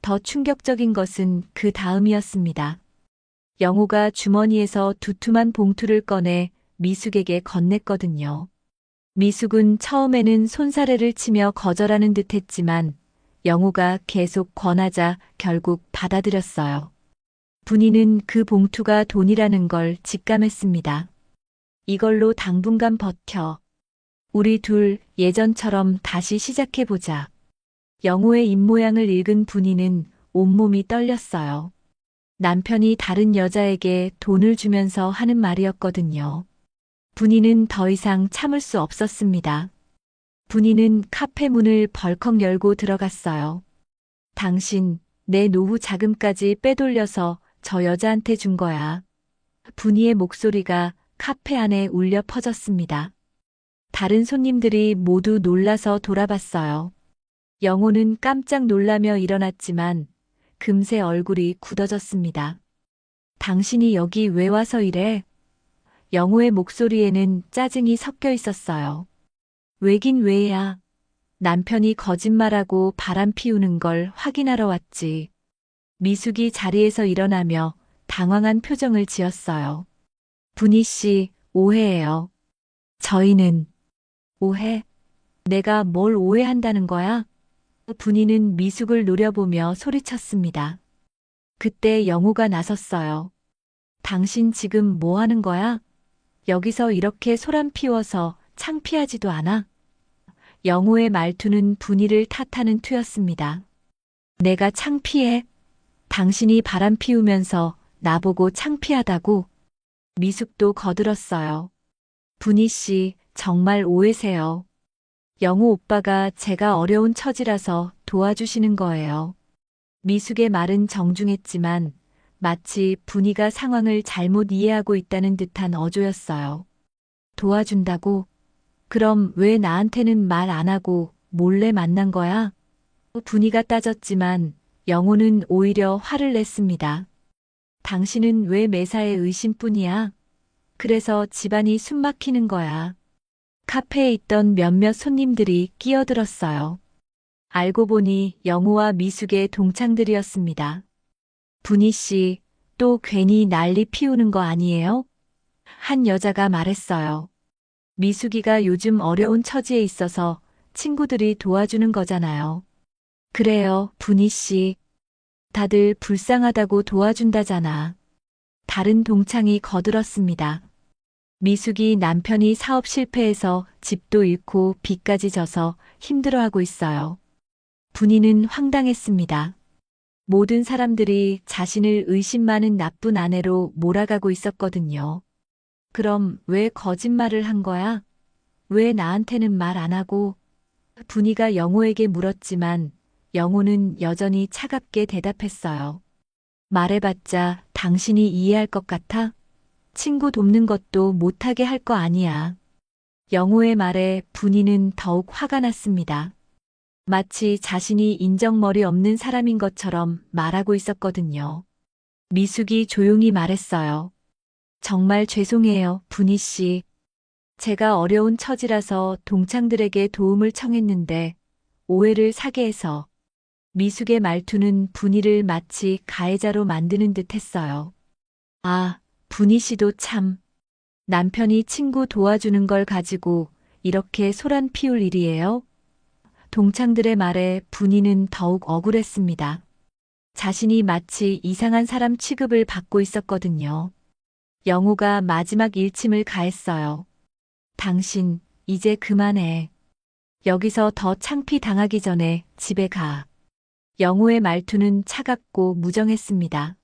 더 충격적인 것은 그 다음이었습니다. 영호가 주머니에서 두툼한 봉투를 꺼내 미숙에게 건넸거든요. 미숙은 처음에는 손사래를 치며 거절하는 듯 했지만 영호가 계속 권하자 결국 받아들였어요. 분이는 그 봉투가 돈이라는 걸 직감했습니다. 이걸로 당분간 버텨. 우리 둘 예전처럼 다시 시작해보자. 영호의 입모양을 읽은 분이는 온몸이 떨렸어요. 남편이 다른 여자에게 돈을 주면서 하는 말이었거든요. 분이는 더 이상 참을 수 없었습니다. 분이는 카페 문을 벌컥 열고 들어갔어요. 당신, 내 노후 자금까지 빼돌려서 저 여자한테 준 거야. 분이의 목소리가 카페 안에 울려 퍼졌습니다. 다른 손님들이 모두 놀라서 돌아봤어요. 영호는 깜짝 놀라며 일어났지만 금세 얼굴이 굳어졌습니다. 당신이 여기 왜 와서 이래? 영호의 목소리에는 짜증이 섞여 있었어요. 왜긴 왜야. 남편이 거짓말하고 바람 피우는 걸 확인하러 왔지. 미숙이 자리에서 일어나며 당황한 표정을 지었어요. 분이 씨, 오해예요. 저희는 오해? 내가 뭘 오해한다는 거야? 분이는 미숙을 노려보며 소리쳤습니다. 그때 영호가 나섰어요. 당신 지금 뭐 하는 거야? 여기서 이렇게 소란 피워서 창피하지도 않아? 영호의 말투는 분이를 탓하는 투였습니다. 내가 창피해? 당신이 바람 피우면서 나보고 창피하다고? 미숙도 거들었어요. 분이 씨, 정말 오해세요. 영호 오빠가 제가 어려운 처지라서 도와주시는 거예요. 미숙의 말은 정중했지만 마치 분이가 상황을 잘못 이해하고 있다는 듯한 어조였어요. 도와준다고? 그럼 왜 나한테는 말 안 하고 몰래 만난 거야? 분이가 따졌지만 영호는 오히려 화를 냈습니다. 당신은 왜 매사에 의심뿐이야? 그래서 집안이 숨막히는 거야. 카페에 있던 몇몇 손님들이 끼어들었어요. 알고 보니 영호와 미숙의 동창들이었습니다. 분희 씨, 또 괜히 난리 피우는 거 아니에요? 한 여자가 말했어요. 미숙이가 요즘 어려운 처지에 있어서 친구들이 도와주는 거잖아요. 그래요, 분희 씨. 다들 불쌍하다고 도와준다잖아. 다른 동창이 거들었습니다. 미숙이 남편이 사업 실패해서 집도 잃고 빚까지 져서 힘들어하고 있어요. 분희는 황당했습니다. 모든 사람들이 자신을 의심 많은 나쁜 아내로 몰아가고 있었거든요. 그럼 왜 거짓말을 한 거야? 왜 나한테는 말 안 하고? 분희가 영호에게 물었지만 영호는 여전히 차갑게 대답했어요. 말해봤자 당신이 이해할 것 같아? 친구 돕는 것도 못하게 할 거 아니야. 영호의 말에 분희는 더욱 화가 났습니다. 마치 자신이 인정머리 없는 사람인 것처럼 말하고 있었거든요. 미숙이 조용히 말했어요. 정말 죄송해요, 분희 씨. 제가 어려운 처지라서 동창들에게 도움을 청했는데 오해를 사게 해서. 미숙의 말투는 분희를 마치 가해자로 만드는 듯 했어요. 아, 분희 씨도 참. 남편이 친구 도와주는 걸 가지고 이렇게 소란 피울 일이에요? 동창들의 말에 분희는 더욱 억울했습니다. 자신이 마치 이상한 사람 취급을 받고 있었거든요. 영호가 마지막 일침을 가했어요. 당신, 이제 그만해. 여기서 더 창피 당하기 전에 집에 가. 영호의 말투는 차갑고 무정했습니다.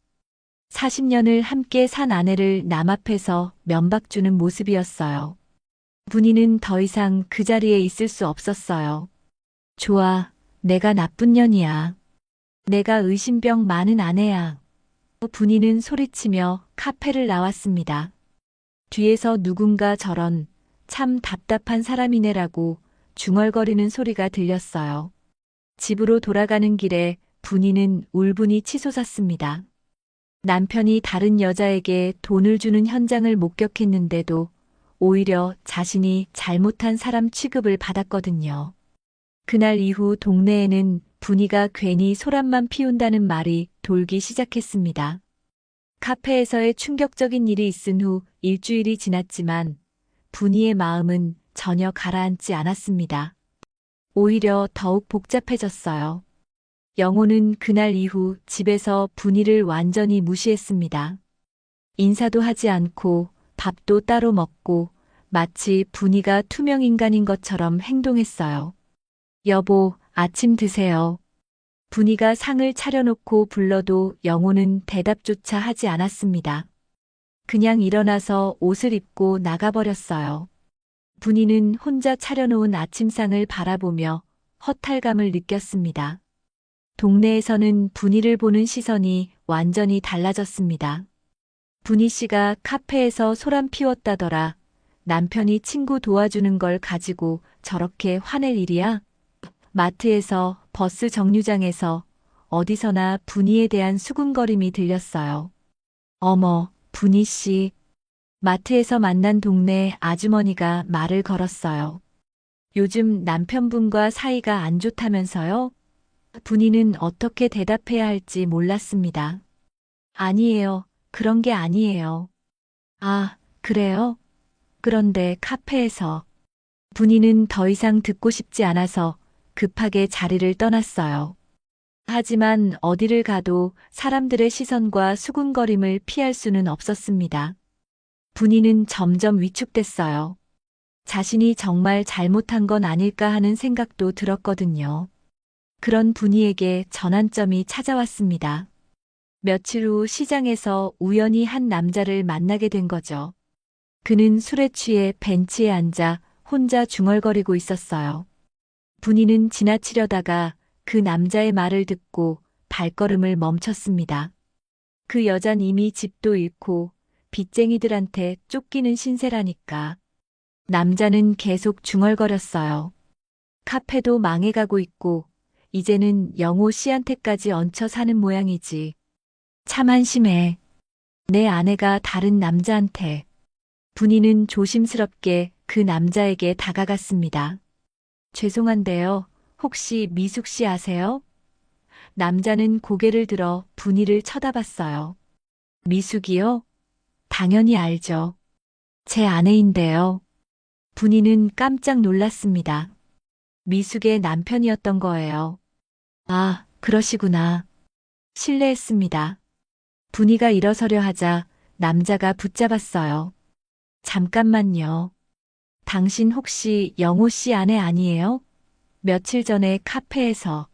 40년을 함께 산 아내를 남 앞에서 면박 주는 모습이었어요. 분희는 더 이상 그 자리에 있을 수 없었어요. 좋아, 내가 나쁜 년이야. 내가 의심병 많은 아내야. 분희는 소리치며 카페를 나왔습니다. 뒤에서 누군가 저런 참 답답한 사람이네라고 중얼거리는 소리가 들렸어요. 집으로 돌아가는 길에 분희는 울분이 치솟았습니다. 남편이 다른 여자에게 돈을 주는 현장을 목격했는데도 오히려 자신이 잘못한 사람 취급을 받았거든요. 그날 이후 동네에는 분희가 괜히 소란만 피운다는 말이 돌기 시작했습니다. 카페에서의 충격적인 일이 있은 후 일주일이 지났지만 분희의 마음은 전혀 가라앉지 않았습니다. 오히려 더욱 복잡해졌어요. 영호는 그날 이후 집에서 분희를 완전히 무시했습니다. 인사도 하지 않고 밥도 따로 먹고 마치 분희가 투명인간인 것처럼 행동했어요. 여보, 아침 드세요. 분희가 상을 차려놓고 불러도 영호는 대답조차 하지 않았습니다. 그냥 일어나서 옷을 입고 나가버렸어요. 분희는 혼자 차려놓은 아침상을 바라보며 허탈감을 느꼈습니다. 동네에서는 분희를 보는 시선이 완전히 달라졌습니다. 분희 씨가 카페에서 소란 피웠다더라. 남편이 친구 도와주는 걸 가지고 저렇게 화낼 일이야? 마트에서, 버스 정류장에서, 어디서나 분희에 대한 수군거림이 들렸어요. 어머, 분희 씨. 마트에서 만난 동네 아주머니가 말을 걸었어요. 요즘 남편분과 사이가 안 좋다면서요? 분희는 어떻게 대답해야 할지 몰랐습니다. 아니에요. 그런 게 아니에요. 아, 그래요? 그런데 카페에서. 분희는 더 이상 듣고 싶지 않아서 급하게 자리를 떠났어요. 하지만 어디를 가도 사람들의 시선과 수군거림을 피할 수는 없었습니다. 분희는 점점 위축됐어요. 자신이 정말 잘못한 건 아닐까 하는 생각도 들었거든요. 그런 분희에게 전환점이 찾아왔습니다. 며칠 후 시장에서 우연히 한 남자를 만나게 된 거죠. 그는 술에 취해 벤치에 앉아 혼자 중얼거리고 있었어요. 분희는 지나치려다가 그 남자의 말을 듣고 발걸음을 멈췄습니다. 그 여잔 이미 집도 잃고 빚쟁이들한테 쫓기는 신세라니까. 남자는 계속 중얼거렸어요. 카페도 망해가고 있고 이제는 영호 씨한테까지 얹혀 사는 모양이지. 참 한심해. 내 아내가 다른 남자한테. 분희는 조심스럽게 그 남자에게 다가갔습니다. 죄송한데요. 혹시 미숙 씨 아세요? 남자는 고개를 들어 분이를 쳐다봤어요. 미숙이요? 당연히 알죠. 제 아내인데요. 분이는 깜짝 놀랐습니다. 미숙의 남편이었던 거예요. 아, 그러시구나. 실례했습니다. 분이가 일어서려 하자 남자가 붙잡았어요. 잠깐만요. 당신 혹시 영호 씨 아내 아니에요? 며칠 전에 카페에서.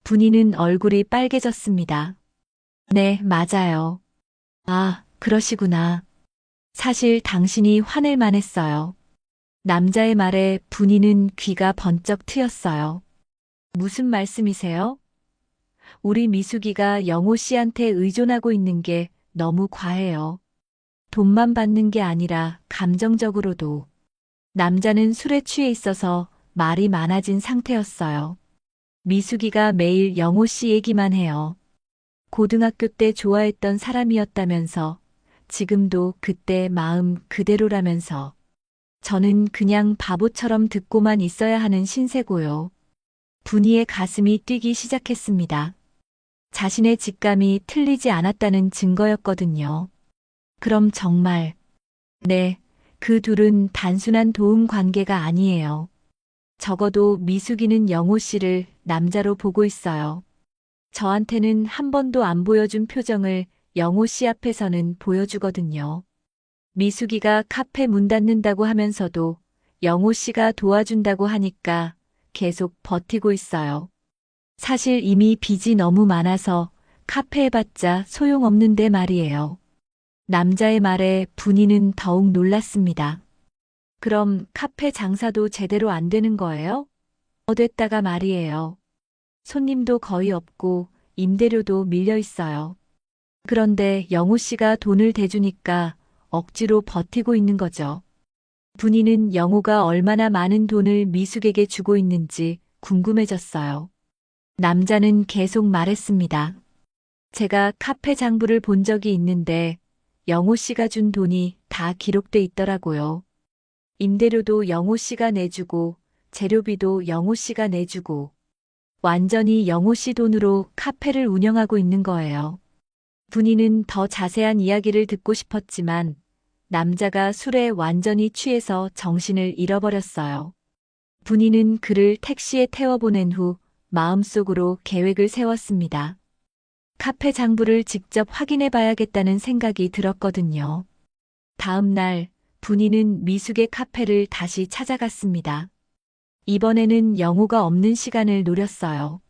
분이는 얼굴이 빨개졌습니다. 네, 맞아요. 아, 그러시구나. 사실 당신이 화낼 만했어요. 남자의 말에 분이는 귀가 번쩍 트였어요. 무슨 말씀이세요? 우리 미숙이가 영호 씨한테 의존하고 있는 게 너무 과해요. 돈만 받는 게 아니라 감정적으로도. 남자는 술에 취해 있어서 말이 많아진 상태였어요. 미숙이가 매일 영호 씨 얘기만 해요. 고등학교 때 좋아했던 사람이었다면서, 지금도 그때 마음 그대로라면서. 저는 그냥 바보처럼 듣고만 있어야 하는 신세고요. 분이의 가슴이 뛰기 시작했습니다. 자신의 직감이 틀리지 않았다는 증거였거든요. 그럼 정말, 네, 그 둘은 단순한 도움 관계가 아니에요. 적어도 미숙이는 영호 씨를 남자로 보고 있어요. 저한테는 한 번도 안 보여준 표정을 영호 씨 앞에서는 보여주거든요. 미숙이가 카페 문 닫는다고 하면서도 영호 씨가 도와준다고 하니까 계속 버티고 있어요. 사실 이미 빚이 너무 많아서 카페 해봤자 소용없는데 말이에요. 남자의 말에 분이는 더욱 놀랐습니다. 그럼 카페 장사도 제대로 안 되는 거예요? 됐다가 말이에요. 손님도 거의 없고 임대료도 밀려 있어요. 그런데 영호 씨가 돈을 대주니까 억지로 버티고 있는 거죠. 분이는 영호가 얼마나 많은 돈을 미숙에게 주고 있는지 궁금해졌어요. 남자는 계속 말했습니다. 제가 카페 장부를 본 적이 있는데 영호 씨가 준 돈이 다 기록돼 있더라고요. 임대료도 영호 씨가 내주고 재료비도 영호 씨가 내주고 완전히 영호 씨 돈으로 카페를 운영하고 있는 거예요. 분이는 더 자세한 이야기를 듣고 싶었지만 남자가 술에 완전히 취해서 정신을 잃어버렸어요. 분이는 그를 택시에 태워보낸 후 마음속으로 계획을 세웠습니다. 카페 장부를 직접 확인해 봐야겠다는 생각이 들었거든요. 다음 날 분이는 미숙의 카페를 다시 찾아갔습니다. 이번에는 영호가 없는 시간을 노렸어요.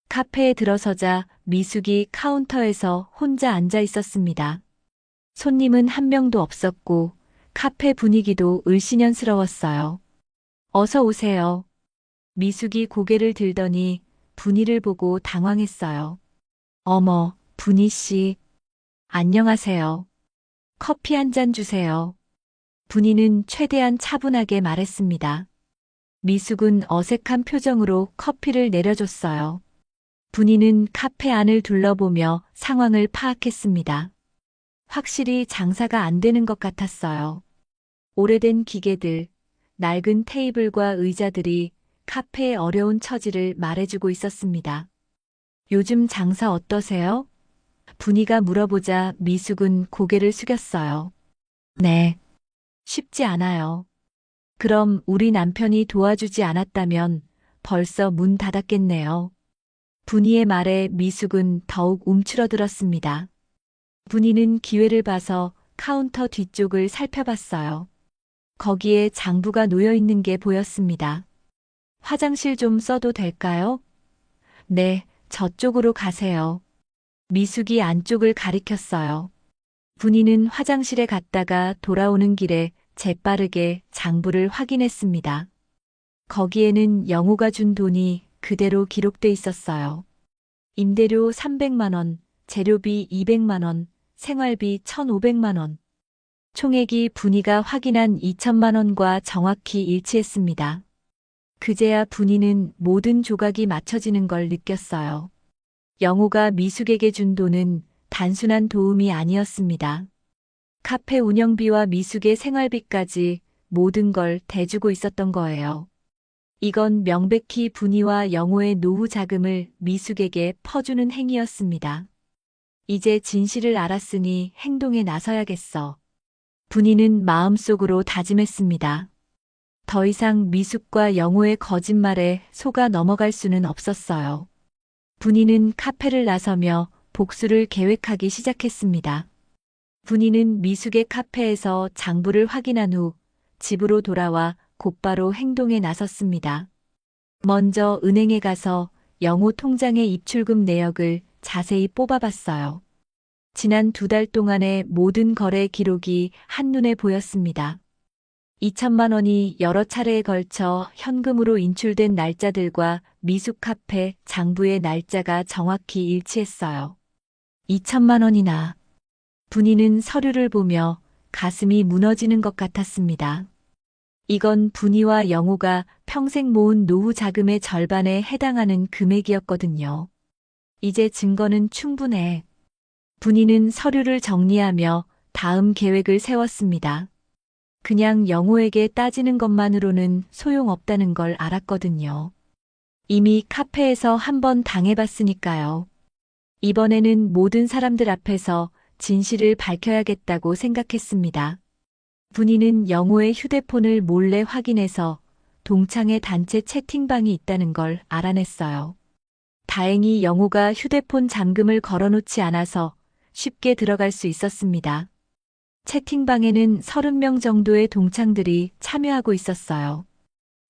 카페에 들어서자 미숙이 카운터에서 혼자 앉아 있었습니다. 손님은 한 명도 없었고 카페 분위기도 을씨년스러웠어요. 어서 오세요. 미숙이 고개를 들더니 분이를 보고 당황했어요. 어머, 분이 씨. 안녕하세요. 커피 한 잔 주세요. 분이는 최대한 차분하게 말했습니다. 미숙은 어색한 표정으로 커피를 내려줬어요. 분이는 카페 안을 둘러보며 상황을 파악했습니다. 확실히 장사가 안 되는 것 같았어요. 오래된 기계들, 낡은 테이블과 의자들이 카페의 어려운 처지를 말해주고 있었습니다. 요즘 장사 어떠세요? 분이가 물어보자 미숙은 고개를 숙였어요. 네. 쉽지 않아요. 그럼 우리 남편이 도와주지 않았다면 벌써 문 닫았겠네요. 분이의 말에 미숙은 더욱 움츠러들었습니다. 분이는 기회를 봐서 카운터 뒤쪽을 살펴봤어요. 거기에 장부가 놓여 있는 게 보였습니다. 화장실 좀 써도 될까요? 네, 저쪽으로 가세요. 미숙이 안쪽을 가리켰어요. 분이는 화장실에 갔다가 돌아오는 길에 재빠르게 장부를 확인했습니다. 거기에는 영호가 준 돈이 그대로 기록돼 있었어요. 임대료 300만 원, 재료비 200만 원, 생활비 1,500만 원. 총액이 분이가 확인한 2천만 원과 정확히 일치했습니다. 그제야 분이는 모든 조각이 맞춰지는 걸 느꼈어요. 영호가 미숙에게 준 돈은 단순한 도움이 아니었습니다. 카페 운영비와 미숙의 생활비까지 모든 걸 대주고 있었던 거예요. 이건 명백히 분이와 영호의 노후 자금을 미숙에게 퍼주는 행위였습니다. 이제 진실을 알았으니 행동에 나서야겠어. 분이는 마음속으로 다짐했습니다. 더 이상 미숙과 영호의 거짓말에 속아 넘어갈 수는 없었어요. 분이는 카페를 나서며 복수를 계획하기 시작했습니다. 분이는 미숙의 카페에서 장부를 확인한 후 집으로 돌아와 곧바로 행동에 나섰습니다. 먼저 은행에 가서 영호 통장의 입출금 내역을 자세히 뽑아봤어요. 지난 2달 동안의 모든 거래 기록이 한눈에 보였습니다. 2천만 원이 여러 차례에 걸쳐 현금으로 인출된 날짜들과 미숙 카페 장부의 날짜가 정확히 일치했어요. 2천만 원이나. 분이는 서류를 보며 가슴이 무너지는 것 같았습니다. 이건 분이와 영호가 평생 모은 노후 자금의 절반에 해당하는 금액이었거든요. 이제 증거는 충분해. 분이는 서류를 정리하며 다음 계획을 세웠습니다. 그냥 영호에게 따지는 것만으로는 소용없다는 걸 알았거든요. 이미 카페에서 한번 당해봤으니까요. 이번에는 모든 사람들 앞에서 진실을 밝혀야겠다고 생각했습니다. 분이는 영호의 휴대폰을 몰래 확인해서 동창회 단체 채팅방이 있다는 걸 알아냈어요. 다행히 영호가 휴대폰 잠금을 걸어놓지 않아서 쉽게 들어갈 수 있었습니다. 채팅방에는 30명 정도의 동창들이 참여하고 있었어요.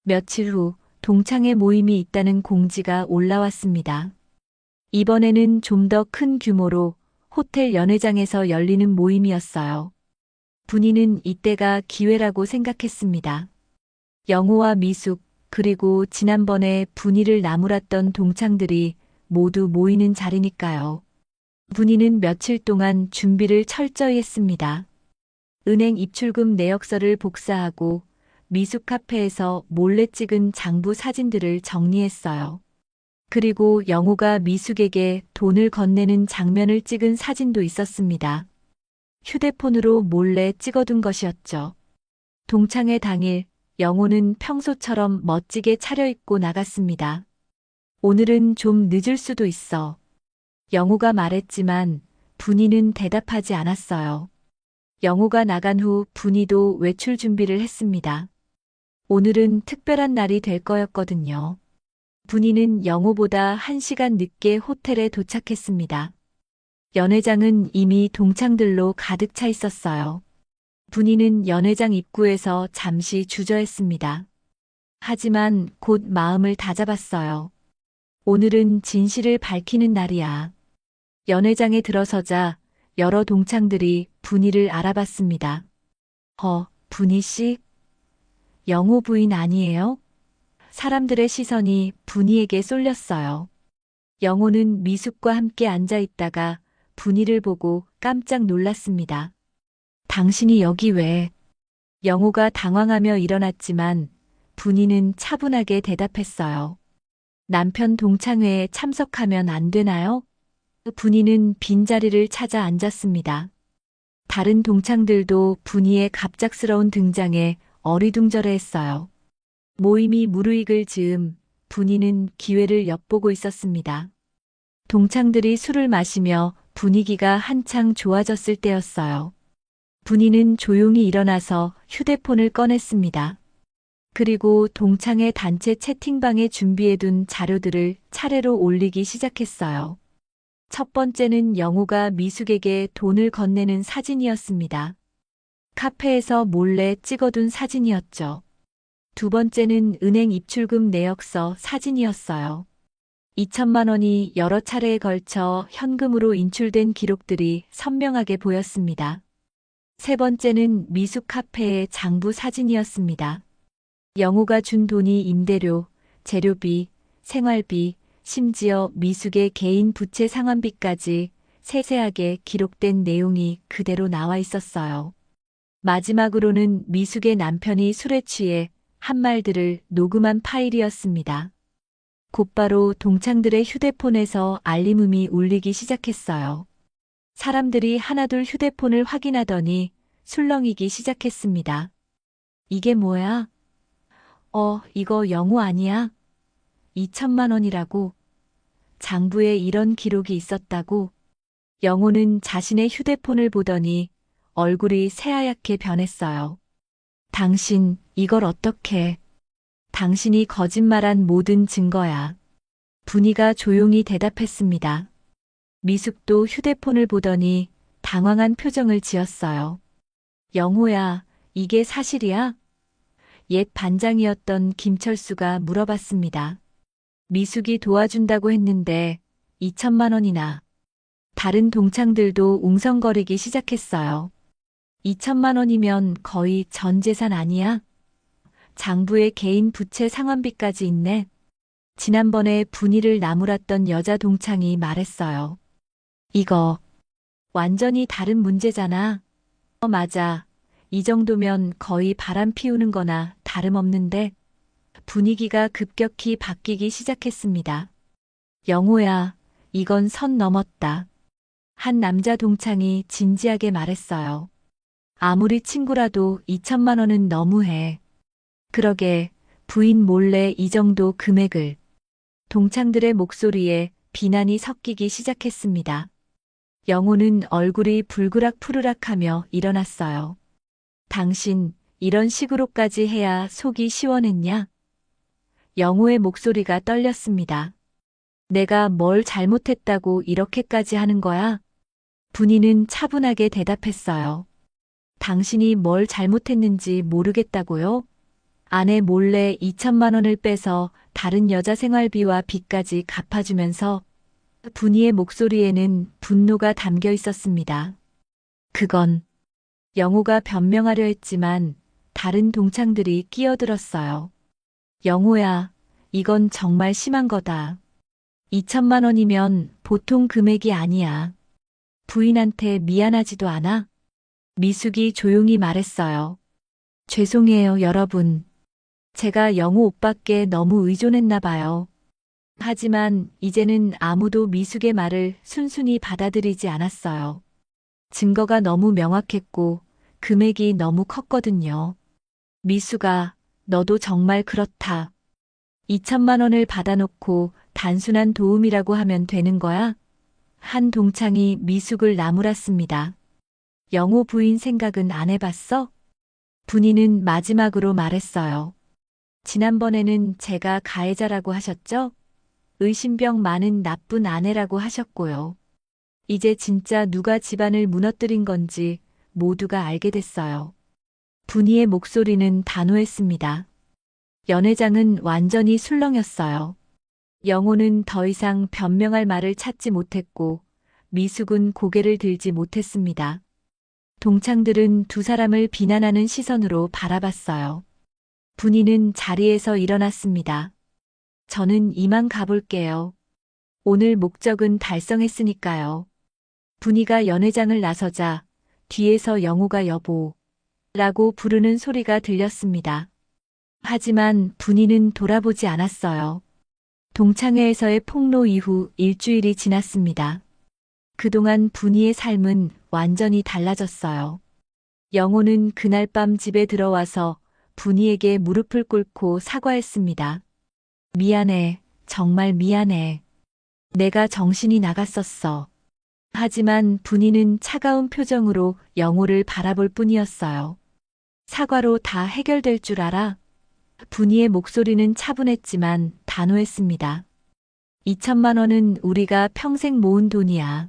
며칠 후 동창회 모임이 있다는 공지가 올라왔습니다. 이번에는 좀 더 큰 규모로 호텔 연회장에서 열리는 모임이었어요. 분이는 이때가 기회라고 생각했습니다. 영호와 미숙, 그리고 지난번에 분이를 나무랐던 동창들이 모두 모이는 자리니까요. 분이는 며칠 동안 준비를 철저히 했습니다. 은행 입출금 내역서를 복사하고 미숙 카페에서 몰래 찍은 장부 사진들을 정리했어요. 그리고 영호가 미숙에게 돈을 건네는 장면을 찍은 사진도 있었습니다. 휴대폰으로 몰래 찍어둔 것이었죠. 동창회 당일 영호는 평소처럼 멋지게 차려입고 나갔습니다. 오늘은 좀 늦을 수도 있어. 영호가 말했지만 분이는 대답하지 않았어요. 영호가 나간 후 분이도 외출 준비를 했습니다. 오늘은 특별한 날이 될 거였거든요. 분이는 영호보다 1시간 늦게 호텔에 도착했습니다. 연회장은 이미 동창들로 가득 차 있었어요. 분이는 연회장 입구에서 잠시 주저했습니다. 하지만 곧 마음을 다잡았어요. 오늘은 진실을 밝히는 날이야. 연회장에 들어서자 여러 동창들이 분이를 알아봤습니다. 분이 씨? 영호 부인 아니에요? 사람들의 시선이 분이에게 쏠렸어요. 영호는 미숙과 함께 앉아 있다가 분이를 보고 깜짝 놀랐습니다. 당신이 여기 왜? 영호가 당황하며 일어났지만 분이는 차분하게 대답했어요. 남편 동창회에 참석하면 안 되나요? 분이는 빈자리를 찾아 앉았습니다. 다른 동창들도 분이의 갑작스러운 등장에 어리둥절해했어요. 모임이 무르익을 즈음 분이는 기회를 엿보고 있었습니다. 동창들이 술을 마시며 분위기가 한창 좋아졌을 때였어요. 분이는 조용히 일어나서 휴대폰을 꺼냈습니다. 그리고 동창회 단체 채팅방에 준비해둔 자료들을 차례로 올리기 시작했어요. 첫 번째는 영호가 미숙에게 돈을 건네는 사진이었습니다. 카페에서 몰래 찍어둔 사진이었죠. 두 번째는 은행 입출금 내역서 사진이었어요. 2천만 원이 여러 차례에 걸쳐 현금으로 인출된 기록들이 선명하게 보였습니다. 세 번째는 미숙 카페의 장부 사진이었습니다. 영호가 준 돈이 임대료, 재료비, 생활비, 심지어 미숙의 개인 부채 상환비까지 세세하게 기록된 내용이 그대로 나와 있었어요. 마지막으로는 미숙의 남편이 술에 취해 한 말들을 녹음한 파일이었습니다. 곧바로 동창들의 휴대폰에서 알림음이 울리기 시작했어요. 사람들이 하나둘 휴대폰을 확인하더니 술렁이기 시작했습니다. 이게 뭐야? 이거 영호 아니야? 2천만 원이라고. 장부에 이런 기록이 있었다고. 영호는 자신의 휴대폰을 보더니 얼굴이 새하얗게 변했어요. 당신, 이걸 어떻게? 당신이 거짓말한 모든 증거야. 분이가 조용히 대답했습니다. 미숙도 휴대폰을 보더니 당황한 표정을 지었어요. 영호야, 이게 사실이야? 옛 반장이었던 김철수가 물어봤습니다. 미숙이 도와준다고 했는데 2천만 원이나. 다른 동창들도 웅성거리기 시작했어요. 2천만 원이면 거의 전 재산 아니야? 장부에 개인 부채 상환비까지 있네. 지난번에 분이를 나무랐던 여자 동창이 말했어요. 이거 완전히 다른 문제잖아. 맞아. 이 정도면 거의 바람 피우는 거나 다름없는데. 분위기가 급격히 바뀌기 시작했습니다. 영호야, 이건 선 넘었다. 한 남자 동창이 진지하게 말했어요. 아무리 친구라도 2천만 원은 너무해. 그러게, 부인 몰래 이 정도 금액을. 동창들의 목소리에 비난이 섞이기 시작했습니다. 영호는 얼굴이 불그락푸르락하며 일어났어요. 당신, 이런 식으로까지 해야 속이 시원했냐? 영호의 목소리가 떨렸습니다. 내가 뭘 잘못했다고 이렇게까지 하는 거야? 분이는 차분하게 대답했어요. 당신이 뭘 잘못했는지 모르겠다고요? 아내 몰래 2천만 원을 빼서 다른 여자 생활비와 빚까지 갚아주면서. 분이의 목소리에는 분노가 담겨 있었습니다. 그건 영호가 변명하려 했지만 다른 동창들이 끼어들었어요. 영호야, 이건 정말 심한 거다. 2천만 원이면 보통 금액이 아니야. 부인한테 미안하지도 않아? 미숙이 조용히 말했어요. 죄송해요, 여러분. 제가 영호 오빠께 너무 의존했나 봐요. 하지만 이제는 아무도 미숙의 말을 순순히 받아들이지 않았어요. 증거가 너무 명확했고 금액이 너무 컸거든요. 미숙아, 너도 정말 그렇다. 2천만 원을 받아놓고 단순한 도움이라고 하면 되는 거야? 한 동창이 미숙을 나무랐습니다. 영호 부인 생각은 안 해봤어? 분이는 마지막으로 말했어요. 지난번에는 제가 가해자라고 하셨죠? 의심병 많은 나쁜 아내라고 하셨고요. 이제 진짜 누가 집안을 무너뜨린 건지 모두가 알게 됐어요. 분이의 목소리는 단호했습니다. 연회장은 완전히 술렁였어요. 영호는 더 이상 변명할 말을 찾지 못했고 미숙은 고개를 들지 못했습니다. 동창들은 두 사람을 비난하는 시선으로 바라봤어요. 분이는 자리에서 일어났습니다. 저는 이만 가볼게요. 오늘 목적은 달성했으니까요. 분이가 연회장을 나서자 뒤에서 영호가 여보 라고 부르는 소리가 들렸습니다. 하지만 분이는 돌아보지 않았어요. 동창회에서의 폭로 이후 일주일이 지났습니다. 그동안 분이의 삶은 완전히 달라졌어요. 영호는 그날 밤 집에 들어와서 분이에게 무릎을 꿇고 사과했습니다. 미안해, 정말 미안해. 내가 정신이 나갔었어. 하지만 분이는 차가운 표정으로 영호를 바라볼 뿐이었어요. 사과로 다 해결될 줄 알아? 분이의 목소리는 차분했지만 단호했습니다. 2천만 원은 우리가 평생 모은 돈이야.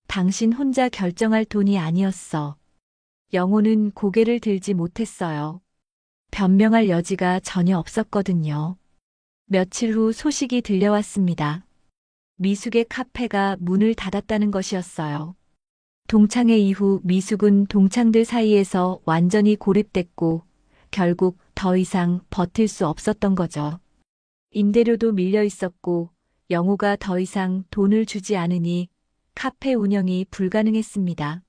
당신 혼자 결정할 돈이 아니었어. 영호는 고개를 들지 못했어요. 변명할 여지가 전혀 없었거든요. 며칠 후 소식이 들려왔습니다. 미숙의 카페가 문을 닫았다는 것이었어요. 동창회 이후 미숙은 동창들 사이에서 완전히 고립됐고 결국 더 이상 버틸 수 없었던 거죠. 임대료도 밀려 있었고 영호가 더 이상 돈을 주지 않으니 카페 운영이 불가능했습니다.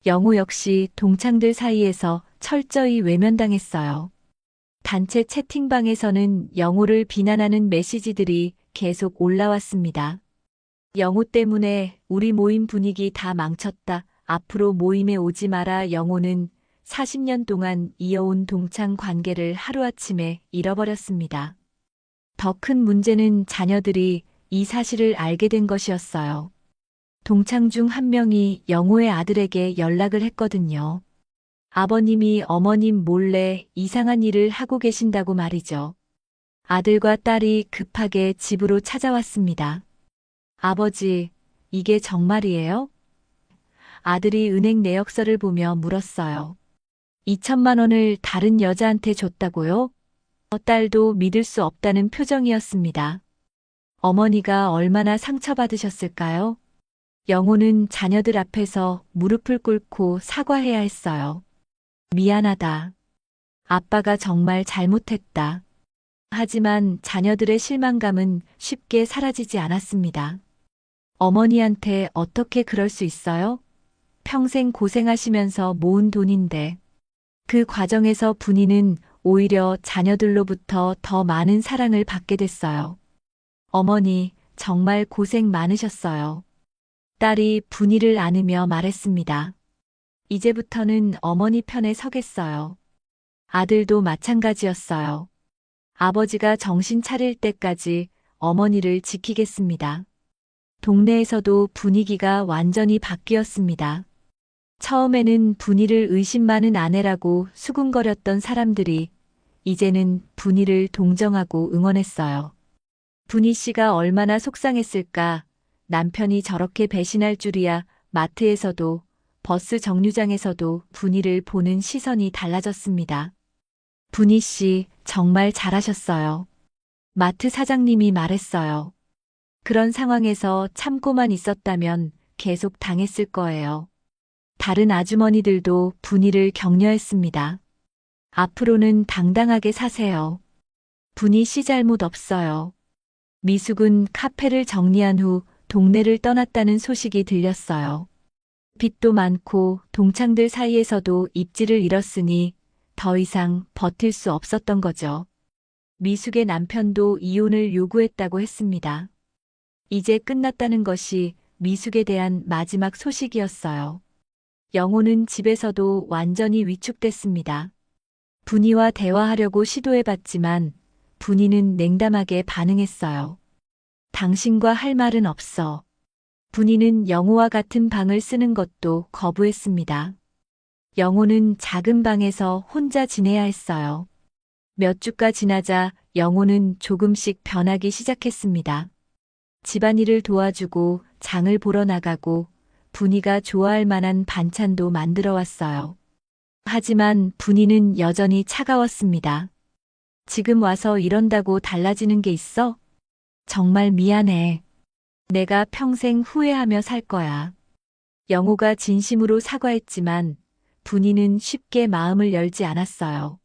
영호 역시 동창들 사이에서 철저히 외면당했어요. 단체 채팅방에서는 영호를 비난하는 메시지들이 계속 올라왔습니다. 영호 때문에 우리 모임 분위기 다 망쳤다. 앞으로 모임에 오지 마라. 영호는 40년 동안 이어온 동창 관계를 하루아침에 잃어버렸습니다. 더 큰 문제는 자녀들이 이 사실을 알게 된 것이었어요. 동창 중 한 명이 영호의 아들에게 연락을 했거든요. 아버님이 어머님 몰래 이상한 일을 하고 계신다고 말이죠. 아들과 딸이 급하게 집으로 찾아왔습니다. 아버지, 이게 정말이에요? 아들이 은행 내역서를 보며 물었어요. 2천만 원을 다른 여자한테 줬다고요? 딸도 믿을 수 없다는 표정이었습니다. 어머니가 얼마나 상처받으셨을까요? 영호는 자녀들 앞에서 무릎을 꿇고 사과해야 했어요. 미안하다. 아빠가 정말 잘못했다. 하지만 자녀들의 실망감은 쉽게 사라지지 않았습니다. 어머니한테 어떻게 그럴 수 있어요? 평생 고생하시면서 모은 돈인데. 그 과정에서 분이는 오히려 자녀들로부터 더 많은 사랑을 받게 됐어요. 어머니, 정말 고생 많으셨어요. 딸이 분이를 안으며 말했습니다. 이제부터는 어머니 편에 서겠어요. 아들도 마찬가지였어요. 아버지가 정신 차릴 때까지 어머니를 지키겠습니다. 동네에서도 분위기가 완전히 바뀌었습니다. 처음에는 분이를 의심 많은 아내라고 수군거렸던 사람들이 이제는 분이를 동정하고 응원했어요. 분이 씨가 얼마나 속상했을까. 남편이 저렇게 배신할 줄이야. 마트에서도 버스 정류장에서도 분이를 보는 시선이 달라졌습니다. 분이 씨 정말 잘하셨어요. 마트 사장님이 말했어요. 그런 상황에서 참고만 있었다면 계속 당했을 거예요. 다른 아주머니들도 분이를 격려했습니다. 앞으로는 당당하게 사세요. 분이 씨 잘못 없어요. 미숙은 카페를 정리한 후 동네를 떠났다는 소식이 들렸어요. 빚도 많고 동창들 사이에서도 입지를 잃었으니 더 이상 버틸 수 없었던 거죠. 미숙의 남편도 이혼을 요구했다고 했습니다. 이제 끝났다는 것이 미숙에 대한 마지막 소식이었어요. 영호는 집에서도 완전히 위축됐습니다. 분이와 대화하려고 시도해봤지만 분이는 냉담하게 반응했어요. 당신과 할 말은 없어. 분이는 영호와 같은 방을 쓰는 것도 거부했습니다. 영호는 작은 방에서 혼자 지내야 했어요. 몇 주가 지나자 영호는 조금씩 변하기 시작했습니다. 집안일을 도와주고 장을 보러 나가고 분이가 좋아할 만한 반찬도 만들어 왔어요. 하지만 분이는 여전히 차가웠습니다. 지금 와서 이런다고 달라지는 게 있어? 정말 미안해. 내가 평생 후회하며 살 거야. 영호가 진심으로 사과했지만 분이는 쉽게 마음을 열지 않았어요.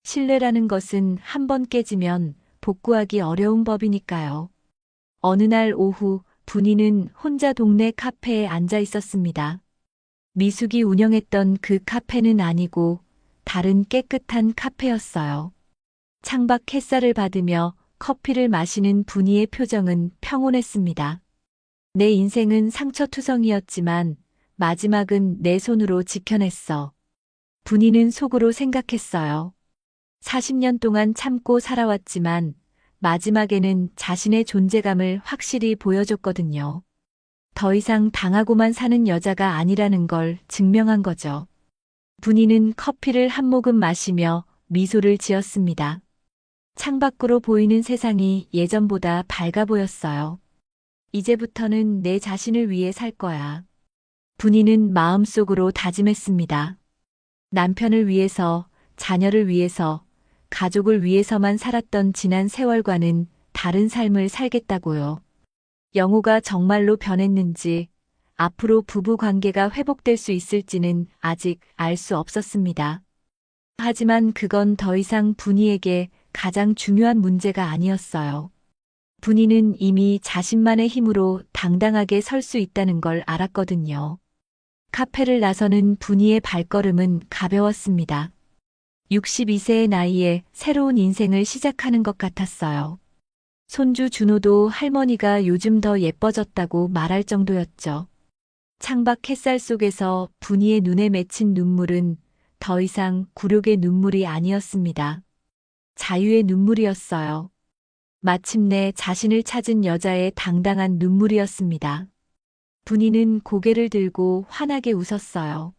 신뢰라는 것은 한 번 깨지면 복구하기 어려운 법이니까요. 어느 날 오후 분이는 혼자 동네 카페에 앉아 있었습니다. 미숙이 운영했던 그 카페는 아니고 다른 깨끗한 카페였어요. 창밖 햇살을 받으며 커피를 마시는 분이의 표정은 평온했습니다. 내 인생은 상처투성이었지만 마지막은 내 손으로 지켜냈어. 분이는 속으로 생각했어요. 40년 동안 참고 살아왔지만 마지막에는 자신의 존재감을 확실히 보여줬거든요. 더 이상 당하고만 사는 여자가 아니라는 걸 증명한 거죠. 분이는 커피를 한 모금 마시며 미소를 지었습니다. 창밖으로 보이는 세상이 예전보다 밝아 보였어요. 이제부터는 내 자신을 위해 살 거야. 분이는 마음속으로 다짐했습니다. 남편을 위해서, 자녀를 위해서, 가족을 위해서만 살았던 지난 세월과는 다른 삶을 살겠다고요. 영호가 정말로 변했는지, 앞으로 부부 관계가 회복될 수 있을지는 아직 알 수 없었습니다. 하지만 그건 더 이상 분이에게 가장 중요한 문제가 아니었어요. 분이는 이미 자신만의 힘으로 당당하게 설 수 있다는 걸 알았거든요. 카페를 나서는 분이의 발걸음은 가벼웠습니다. 62세의 나이에 새로운 인생을 시작하는 것 같았어요. 손주 준호도 할머니가 요즘 더 예뻐졌다고 말할 정도였죠. 창밖 햇살 속에서 분이의 눈에 맺힌 눈물은 더 이상 굴욕의 눈물이 아니었습니다. 자유의 눈물이었어요. 마침내 자신을 찾은 여자의 당당한 눈물이었습니다. 분이는 고개를 들고 환하게 웃었어요.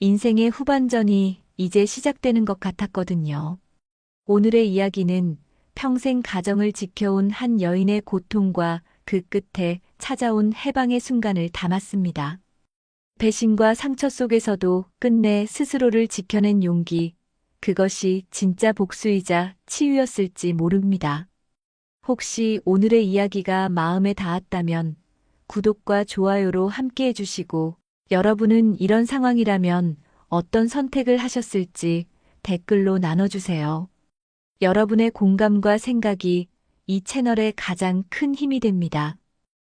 인생의 후반전이 이제 시작되는 것 같았거든요. 오늘의 이야기는 평생 가정을 지켜온 한 여인의 고통과 그 끝에 찾아온 해방의 순간을 담았습니다. 배신과 상처 속에서도 끝내 스스로를 지켜낸 용기, 그것이 진짜 복수이자 치유였을지 모릅니다. 혹시 오늘의 이야기가 마음에 닿았다면 구독과 좋아요로 함께 해주시고, 여러분은 이런 상황이라면 어떤 선택을 하셨을지 댓글로 나눠주세요. 여러분의 공감과 생각이 이 채널의 가장 큰 힘이 됩니다.